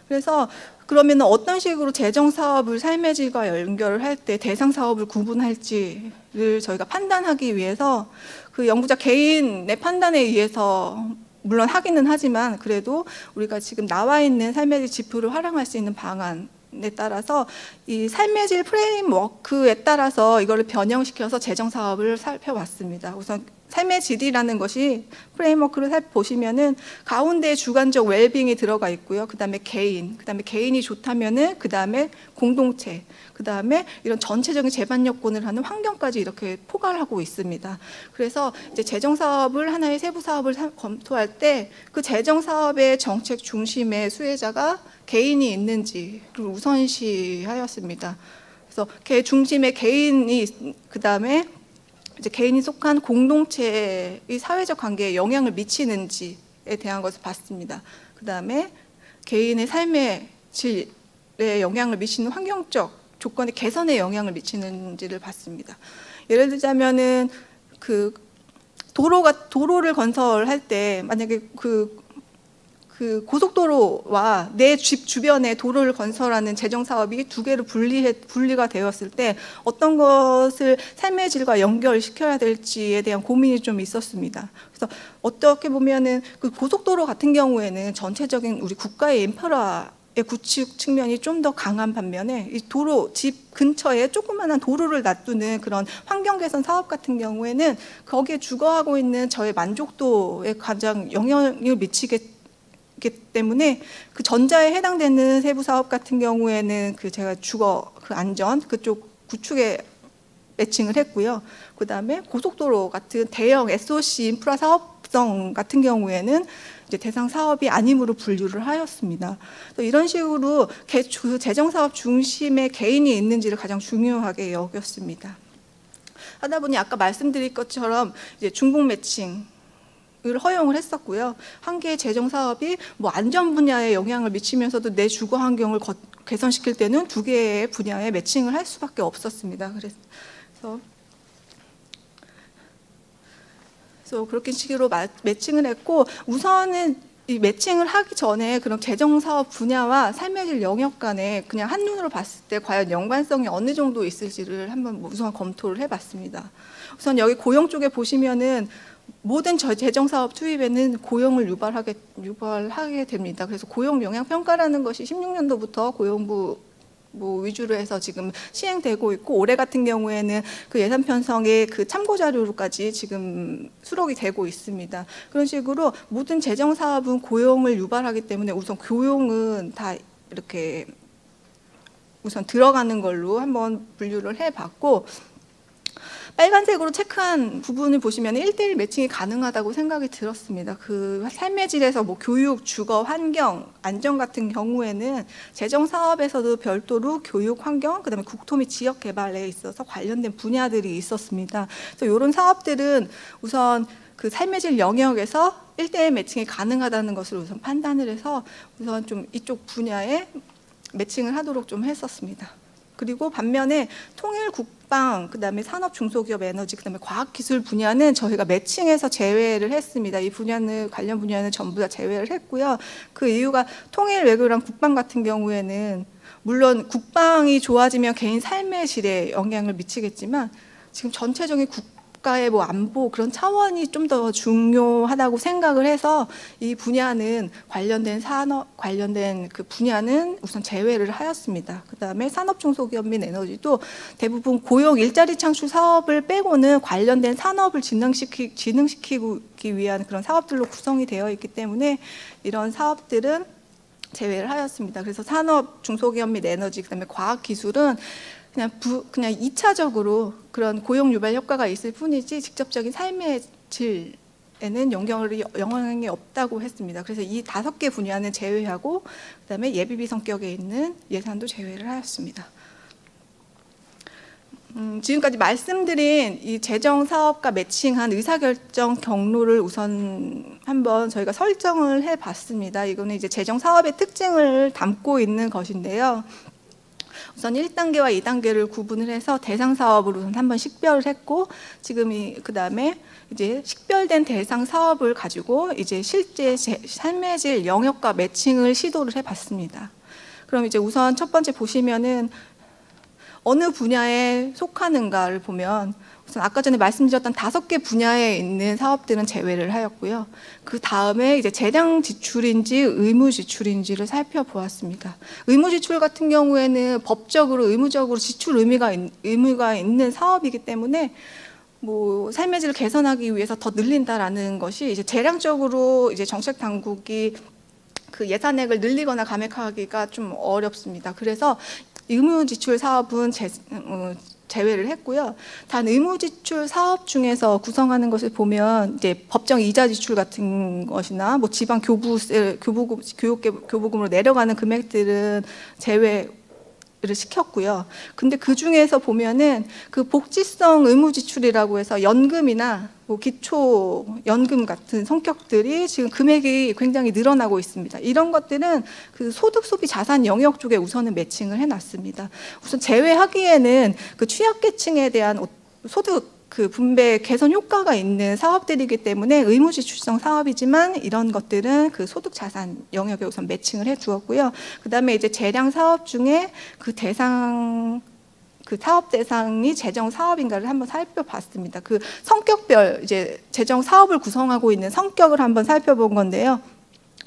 그래서 그러면 어떤 식으로 재정 사업을 삶의 질과 연결을 할 때 대상 사업을 구분할지를 저희가 판단하기 위해서 그 연구자 개인의 판단에 의해서 물론 하기는 하지만, 그래도 우리가 지금 나와 있는 삶의 질 지표를 활용할 수 있는 방안에 따라서 이 삶의 질 프레임워크에 따라서 이거를 변형시켜서 재정 사업을 살펴봤습니다. 우선 삶의 질이라는 것이 프레임워크를 살펴보시면은 가운데 주관적 웰빙이 들어가 있고요. 그다음에 개인이 좋다면은 그다음에 공동체, 그다음에 이런 전체적인 재반 여건을 하는 환경까지 이렇게 포괄하고 있습니다. 그래서 이제 재정 사업을 하나의 세부 사업을 검토할 때 그 재정 사업의 정책 중심의 수혜자가 개인이 있는지를 우선시하였습니다. 그래서 개 중심의 개인이, 그다음에 이제 개인이 속한 공동체의 사회적 관계에 영향을 미치는지에 대한 것을 봤습니다. 그다음에 개인의 삶의 질에 영향을 미치는 환경적 조건의 개선에 영향을 미치는지를 봤습니다. 예를 들자면은 그 도로를 건설할 때 만약에 그 고속도로와 내 집 주변에 도로를 건설하는 재정 사업이 두 개로 분리가 되었을 때 어떤 것을 삶의 질과 연결시켜야 될지에 대한 고민이 좀 있었습니다. 그래서 어떻게 보면은 그 고속도로 같은 경우에는 전체적인 우리 국가의 인프라의 구축 측면이 좀 더 강한 반면에 이 집 근처에 조그마한 도로를 놔두는 그런 환경 개선 사업 같은 경우에는 거기에 주거하고 있는 저의 만족도에 가장 영향을 미치기 때문에 그 전자에 해당되는 세부 사업 같은 경우에는 그 제가 주거 그 안전 그쪽 구축에 매칭을 했고요. 그다음에 고속도로 같은 대형 SOC 인프라 사업성 같은 경우에는 이제 대상 사업이 아님으로 분류를 하였습니다. 또 이런 식으로 그 재정 사업 중심에 개인이 있는지를 가장 중요하게 여겼습니다. 하다 보니 아까 말씀드린 것처럼 이제 중복 매칭 을 허용을 했었고요. 한 개의 재정 사업이 뭐 안전 분야에 영향을 미치면서도 내 주거 환경을 개선시킬 때는 두 개의 분야에 매칭을 할 수밖에 없었습니다. 그래서 그렇게 식으로 매칭을 했고, 우선은 이 매칭을 하기 전에 그럼 재정 사업 분야와 삶의 질 영역 간에 그냥 한눈으로 봤을 때 과연 연관성이 어느 정도 있을지를 한번 우선 검토를 해봤습니다. 우선 여기 고용 쪽에 보시면은 모든 재정 사업 투입에는 고용을 유발하게 됩니다. 그래서 고용 영향 평가라는 것이 16년도부터 고용부 위주로 해서 지금 시행되고 있고, 올해 같은 경우에는 그 예산 편성의 그 참고 자료로까지 지금 수록이 되고 있습니다. 그런 식으로 모든 재정 사업은 고용을 유발하기 때문에 우선 고용은 다 이렇게 우선 들어가는 걸로 한번 분류를 해봤고, 빨간색으로 체크한 부분을 보시면 1:1 매칭이 가능하다고 생각이 들었습니다. 그 삶의 질에서 뭐 교육, 주거, 환경, 안전 같은 경우에는 재정 사업에서도 별도로 교육, 환경, 그다음에 국토 및 지역 개발에 있어서 관련된 분야들이 있었습니다. 그래서 이런 사업들은 우선 그 삶의 질 영역에서 1:1 매칭이 가능하다는 것을 우선 판단을 해서 우선 좀 이쪽 분야에 매칭을 하도록 좀 했었습니다. 그리고 반면에 통일 국방, 그다음에 산업 중소기업 에너지, 그다음에 과학기술 분야는 저희가 매칭해서 제외를 했습니다. 이 분야는 관련 분야는 전부 다 제외를 했고요. 그 이유가 통일 외교랑 국방 같은 경우에는 물론 국방이 좋아지면 개인 삶의 질에 영향을 미치겠지만 지금 전체적인 국가의 뭐 안보 그런 차원이 좀 더 중요하다고 생각을 해서 이 분야는 관련된 산업 관련된 그 분야는 우선 제외를 하였습니다. 그다음에 산업 중소기업 및 에너지도 대부분 고용 일자리 창출 사업을 빼고는 관련된 산업을 진흥시키기 위한 그런 사업들로 구성이 되어 있기 때문에 이런 사업들은 제외를 하였습니다. 그래서 산업 중소기업 및 에너지 그다음에 과학기술은 그냥 2차적으로 그런 고용 유발 효과가 있을 뿐이지 직접적인 삶의 질에는 영향이 없다고 했습니다. 그래서 이 5개 분야는 제외하고 그다음에 예비비 성격에 있는 예산도 제외를 하였습니다. 지금까지 말씀드린 이 재정 사업과 매칭한 의사결정 경로를 우선 한번 저희가 설정을 해봤습니다. 이거는 이제 재정 사업의 특징을 담고 있는 것인데요. 우선 1단계와 2단계를 구분을 해서 대상 사업으로 우선 한번 식별을 했고 지금 그다음에 이제 식별된 대상 사업을 가지고 이제 실제 삶의 질 영역과 매칭을 시도를 해봤습니다. 그럼 이제 우선 첫 번째 보시면은 어느 분야에 속하는가를 보면 우선 아까 전에 말씀드렸던 5개 분야에 있는 사업들은 제외를 하였고요. 그 다음에 이제 재량 지출인지 의무 지출인지를 살펴보았습니다. 의무 지출 같은 경우에는 법적으로 의무적으로 지출 의무가 있는 사업이기 때문에 뭐 삶의 질을 개선하기 위해서 더 늘린다라는 것이 이제 재량적으로 이제 정책 당국이 그 예산액을 늘리거나 감액하기가 좀 어렵습니다. 그래서 의무지출 사업은 제외를 했고요. 단 의무지출 사업 중에서 구성하는 것을 보면 이제 법정 이자 지출 같은 것이나 뭐 지방 교부금으로 내려가는 금액들은 제외를 시켰고요. 근데 그 중에서 보면은 그 복지성 의무 지출이라고 해서 연금이나 뭐 기초 연금 같은 성격들이 지금 금액이 굉장히 늘어나고 있습니다. 이런 것들은 그 소득 소비 자산 영역 쪽에 우선은 매칭을 해놨습니다. 우선 제외하기에는 그 취약계층에 대한 소득 그 분배 개선 효과가 있는 사업들이기 때문에 의무지출성 사업이지만 이런 것들은 그 소득 자산 영역에 우선 매칭을 해 두었고요. 그다음에 이제 재량 사업 중에 그 대상 그 사업 대상이 재정 사업인가를 한번 살펴봤습니다. 그 성격별 이제 재정 사업을 구성하고 있는 성격을 한번 살펴본 건데요.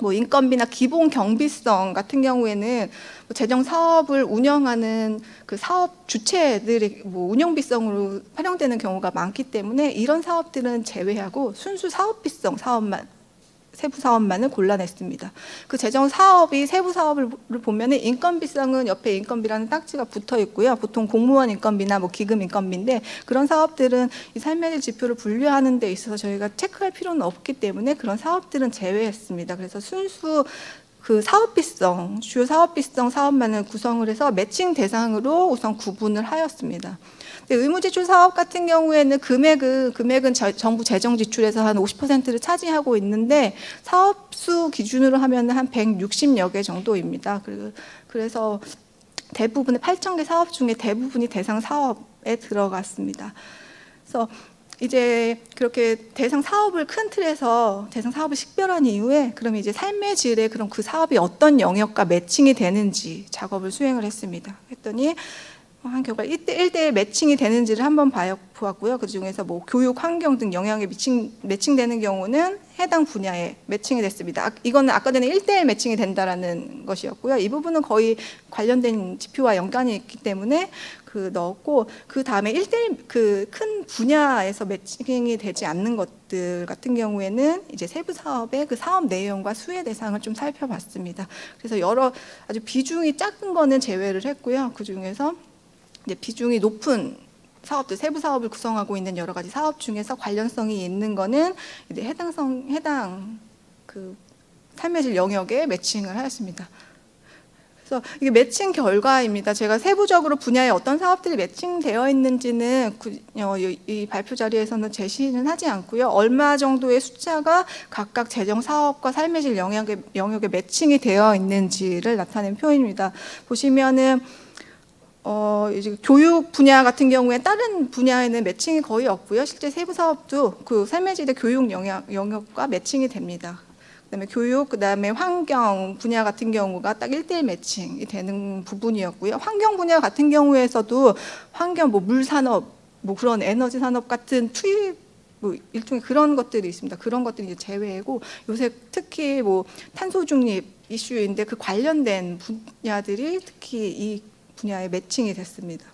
뭐 인건비나 기본 경비성 같은 경우에는 뭐 재정 사업을 운영하는 그 사업 주체들의 뭐 운영비성으로 활용되는 경우가 많기 때문에 이런 사업들은 제외하고 순수 사업비성 사업만 세부 사업만을 골라냈습니다. 그 재정 사업이 세부 사업을 보면은 인건비성은 옆에 인건비라는 딱지가 붙어 있고요. 보통 공무원 인건비나 뭐 기금 인건비인데 그런 사업들은 이 삶의 질 지표를 분류하는 데 있어서 저희가 체크할 필요는 없기 때문에 그런 사업들은 제외했습니다. 그래서 순수 그 사업비성, 주요 사업비성 사업만을 구성을 해서 매칭 대상으로 우선 구분을 하였습니다. 의무지출 사업 같은 경우에는 금액은 정부 재정 지출에서 한 50%를 차지하고 있는데 사업수 기준으로 하면 한 160여 개 정도입니다. 그래서 대부분의 8,000개 사업 중에 대부분이 대상 사업에 들어갔습니다. 그래서 이제 그렇게 대상 사업을 큰 틀에서 대상 사업을 식별한 이후에 그럼 이제 삶의 질에 그럼 그 사업이 어떤 영역과 매칭이 되는지 작업을 수행을 했습니다. 했더니 한 결과 1대1 매칭이 되는지를 한번 보았고요. 그 중에서 뭐 교육, 환경 등 영향에 매칭되는 경우는 해당 분야에 매칭이 됐습니다. 이거는 아까 전에 1대1 매칭이 된다라는 것이었고요. 이 부분은 거의 관련된 지표와 연관이 있기 때문에 넣었고 그 다음에 1대1 그 큰 분야에서 매칭이 되지 않는 것들 같은 경우에는 이제 세부 사업의 그 사업 내용과 수혜 대상을 좀 살펴봤습니다. 그래서 여러 아주 비중이 작은 거는 제외를 했고요. 그 중에서 이제 비중이 높은 사업들, 세부 사업을 구성하고 있는 여러 가지 사업 중에서 관련성이 있는 거는 이제 해당 그 삶의 질 영역에 매칭을 하였습니다. 그래서 이게 매칭 결과입니다. 제가 세부적으로 분야에 어떤 사업들이 매칭되어 있는지는 이 발표 자리에서는 제시는 하지 않고요. 얼마 정도의 숫자가 각각 재정 사업과 삶의 질 영역에 매칭이 되어 있는지를 나타낸 표입니다. 보시면은 이제 교육 분야 같은 경우에 다른 분야에는 매칭이 거의 없고요. 실제 세부 사업도 그 삶의 질의 교육 영역과 매칭이 됩니다. 그다음에 교육, 그다음에 환경 분야 같은 경우가 딱 1대1 매칭이 되는 부분이었고요. 환경 분야 같은 경우에서도 환경, 뭐 물 산업, 뭐 그런 에너지 산업 같은 투입 뭐 일종의 그런 것들이 있습니다. 그런 것들이 이제 제외고 요새 특히 뭐 탄소 중립 이슈인데 그 관련된 분야들이 특히 이 분야에 매칭이 됐습니다.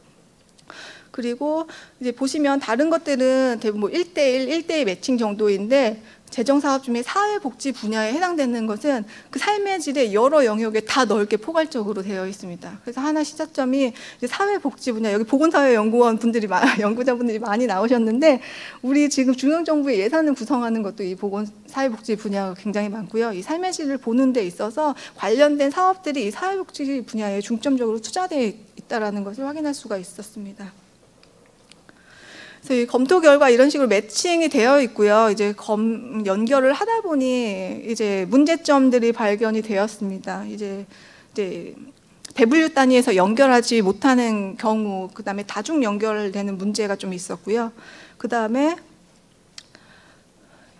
그리고 이제 보시면 다른 것들은 대부분 뭐 1대1, 1대2 매칭 정도인데 재정사업 중에 사회복지 분야에 해당되는 것은 그 삶의 질의 여러 영역에 다 넓게 포괄적으로 되어 있습니다. 그래서 하나 시작점이 이제 사회복지 분야, 여기 보건사회연구원 분들이 연구자분들이 많이 나오셨는데 우리 지금 중앙정부의 예산을 구성하는 것도 이 사회복지 분야가 굉장히 많고요. 이 삶의 질을 보는 데 있어서 관련된 사업들이 이 사회복지 분야에 중점적으로 투자되어 있다는 것을 확인할 수가 있었습니다. 그래서 이 검토 결과 이런 식으로 매칭이 되어 있고요. 이제 연결을 하다 보니 이제 문제점들이 발견이 되었습니다. 이제 배분류 단위에서 연결하지 못하는 경우, 그다음에 다중 연결되는 문제가 좀 있었고요. 그다음에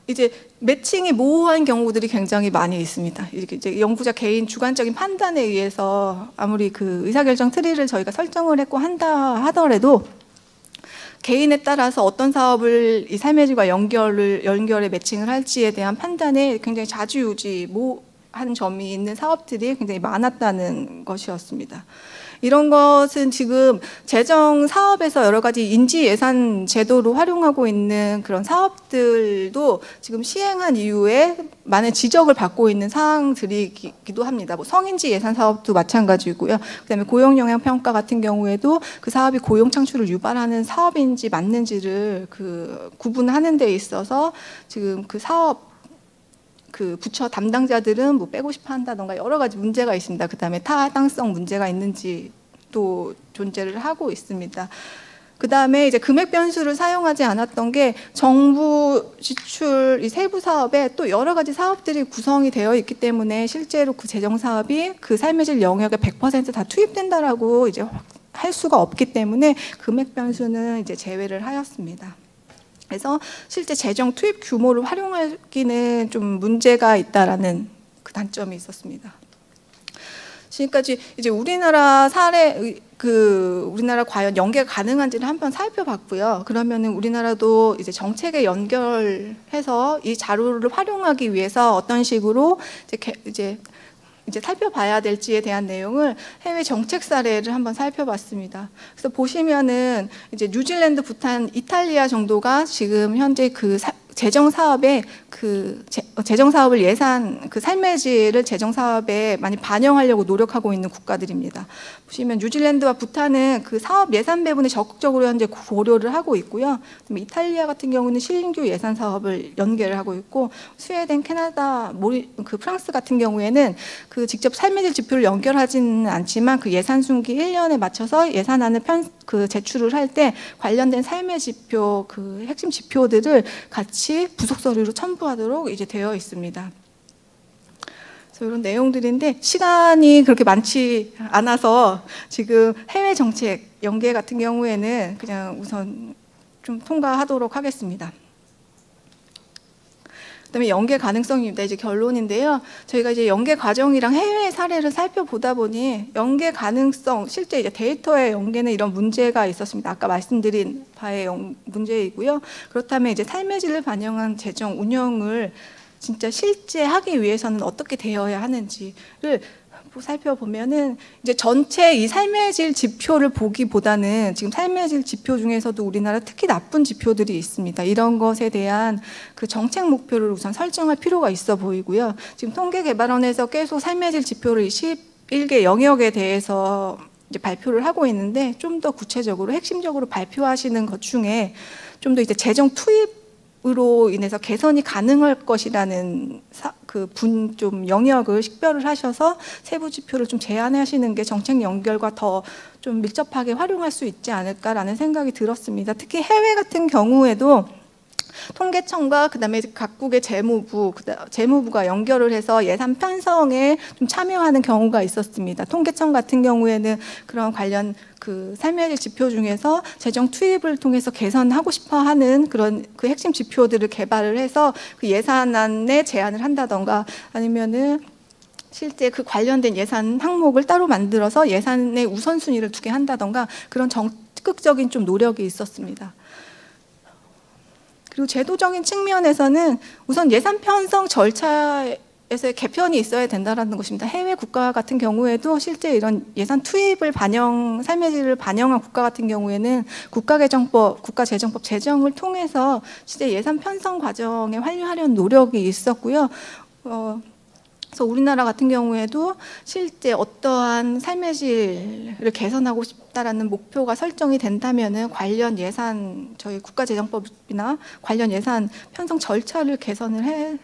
이제 매칭이 모호한 경우들이 굉장히 많이 있습니다. 이렇게 이제 연구자 개인 주관적인 판단에 의해서 아무리 그 의사결정 트리를 저희가 설정을 했고 한다 하더라도 개인에 따라서 어떤 사업을 이 삶의 질과 연결에 매칭을 할지에 대한 판단에 굉장히 좌지우지한 점이 있는 사업들이 굉장히 많았다는 것이었습니다. 이런 것은 지금 재정 사업에서 여러 가지 인지 예산 제도로 활용하고 있는 그런 사업들도 지금 시행한 이후에 많은 지적을 받고 있는 사항들이기도 합니다. 뭐 성인지 예산 사업도 마찬가지고요. 그다음에 고용 영향 평가 같은 경우에도 그 사업이 고용 창출을 유발하는 사업인지 맞는지를 그 구분하는 데 있어서 지금 그 사업 그 부처 담당자들은 뭐 빼고 싶어 한다던가 여러 가지 문제가 있습니다. 그다음에 타당성 문제가 있는지 또 존재를 하고 있습니다. 그다음에 이제 금액 변수를 사용하지 않았던 게 정부 지출 이 세부 사업에 또 여러 가지 사업들이 구성이 되어 있기 때문에 실제로 그 재정 사업이 그 삶의 질 영역에 100% 다 투입된다라고 이제 할 수가 없기 때문에 금액 변수는 이제 제외를 하였습니다. 그래서 실제 재정 투입 규모를 활용하기는 좀 문제가 있다라는 그 단점이 있었습니다. 지금까지 이제 우리나라 사례 우리나라 과연 연계가 가능한지를 한번 살펴봤고요. 그러면은 우리나라도 이제 정책에 연결해서 이 자료를 활용하기 위해서 어떤 식으로 이제 살펴봐야 될지에 대한 내용을 해외 정책 사례를 한번 살펴봤습니다. 그래서 보시면은 이제 뉴질랜드, 부탄, 이탈리아 정도가 지금 현재 그 재정 사업에 재정 사업을 그 삶의 질을 재정 사업에 많이 반영하려고 노력하고 있는 국가들입니다. 보시면 뉴질랜드와 부탄은 그 사업 예산 배분에 적극적으로 현재 고려를 하고 있고요. 이탈리아 같은 경우는 신규 예산 사업을 연계를 하고 있고, 스웨덴, 캐나다, 그 프랑스 같은 경우에는 그 직접 삶의 질 지표를 연결하지는 않지만 그 예산 순기 1년에 맞춰서 예산안을 제출을 할 때 관련된 삶의 지표 그 핵심 지표들을 같이 부속 서류로 첨부하도록 이제 되어 있습니다. 그래서 이런 내용들인데 시간이 그렇게 많지 않아서 지금 해외 정책 연계 같은 경우에는 그냥 우선 좀 통과하도록 하겠습니다. 그다음에 연계 가능성입니다. 이제 결론인데요. 저희가 이제 연계 과정이랑 해외 사례를 살펴보다 보니 연계 가능성, 실제 이제 데이터의 연계는 이런 문제가 있었습니다. 아까 말씀드린 바의 문제이고요. 그렇다면 이제 삶의 질을 반영한 재정 운영을 진짜 실제 하기 위해서는 어떻게 되어야 하는지를 살펴보면은 이제 전체 이 삶의 질 지표를 보기보다는 지금 삶의 질 지표 중에서도 우리나라 특히 나쁜 지표들이 있습니다. 이런 것에 대한 그 정책 목표를 우선 설정할 필요가 있어 보이고요. 지금 통계개발원에서 계속 삶의 질 지표를 21개 영역에 대해서 이제 발표를 하고 있는데 좀 더 구체적으로 핵심적으로 발표하시는 것 중에 좀 더 이제 재정 투입으로 인해서 개선이 가능할 것이라는 좀 영역을 식별을 하셔서 세부 지표를 좀 제안하시는 게 정책 연결과 더 좀 밀접하게 활용할 수 있지 않을까라는 생각이 들었습니다. 특히 해외 같은 경우에도 통계청과 그다음에 각국의 재무부가 연결을 해서 예산 편성에 좀 참여하는 경우가 있었습니다. 통계청 같은 경우에는 그런 관련 그 삶의 질 지표 중에서 재정 투입을 통해서 개선하고 싶어하는 그런 그 핵심 지표들을 개발을 해서 그 예산안에 제안을 한다던가 아니면은 실제 그 관련된 예산 항목을 따로 만들어서 예산의 우선순위를 두게 한다던가 그런 적극적인 좀 노력이 있었습니다. 그리고 제도적인 측면에서는 우선 예산 편성 절차에서의 개편이 있어야 된다는 것입니다. 해외 국가 같은 경우에도 실제 이런 예산 투입을 삶의 질을 반영한 국가 같은 경우에는 국가재정법 제정을 통해서 실제 예산 편성 과정에 활용하려는 노력이 있었고요. 그래서 우리나라 같은 경우에도 실제 어떠한 삶의 질을 개선하고 싶다라는 목표가 설정이 된다면은 관련 예산 저희 국가재정법이나 관련 예산 편성 절차를 개편을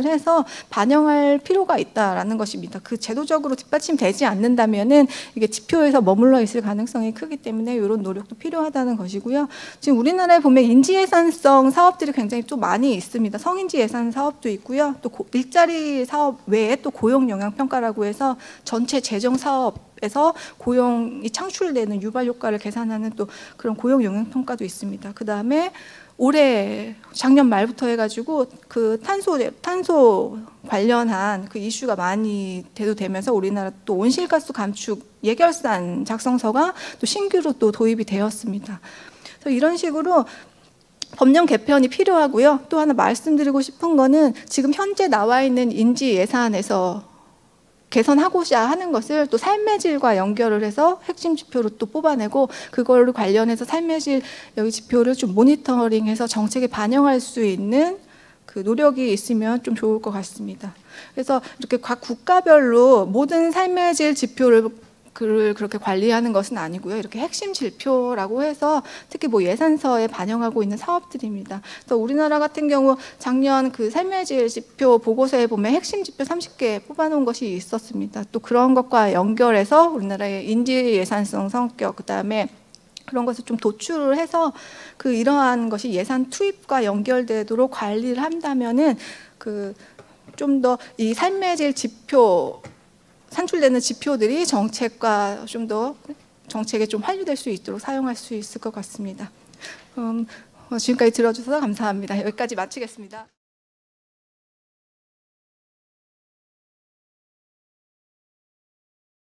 해서 반영할 필요가 있다라는 것입니다. 그 제도적으로 뒷받침되지 않는다면은 이게 지표에서 머물러 있을 가능성이 크기 때문에 이런 노력도 필요하다는 것이고요. 지금 우리나라에 보면 인지예산성 사업들이 굉장히 좀 많이 있습니다. 성인지 예산 사업도 있고요. 또 일자리 사업 외에 또 고용 영향 평가라고 해서 전체 재정 사업에서 고용이 창출되는 유발 효과를 계산하는 또 그런 고용 영향 평가도 있습니다. 그 다음에 올해 작년 말부터 해가지고 그 탄소 관련한 그 이슈가 많이 대두되면서 우리나라 또 온실가스 감축 예결산 작성서가 또 신규로 또 도입이 되었습니다. 그래서 이런 식으로 법령 개편이 필요하고요. 또 하나 말씀드리고 싶은 거는 지금 현재 나와 있는 인지 예산에서 개선하고자 하는 것을 또 삶의 질과 연결을 해서 핵심 지표로 또 뽑아내고 그걸로 관련해서 삶의 질 여기 지표를 좀 모니터링해서 정책에 반영할 수 있는 그 노력이 있으면 좀 좋을 것 같습니다. 그래서 이렇게 각 국가별로 모든 삶의 질 지표를 그렇게 관리하는 것은 아니고요. 이렇게 핵심 지표라고 해서 특히 뭐 예산서에 반영하고 있는 사업들입니다. 그래서 우리나라 같은 경우 작년 그 삶의 질 지표 보고서에 보면 핵심 지표 30개 뽑아놓은 것이 있었습니다. 또 그런 것과 연결해서 우리나라의 인지 예산성 성격 그다음에 그런 것을 좀 도출을 해서 그 이러한 것이 예산 투입과 연결되도록 관리를 한다면은 그 좀 더 이 삶의 질 지표 산출되는 지표들이 정책과 좀 더 정책에 좀 활용될 수 있도록 사용할 수 있을 것 같습니다. 지금까지 들어주셔서 감사합니다. 여기까지 마치겠습니다.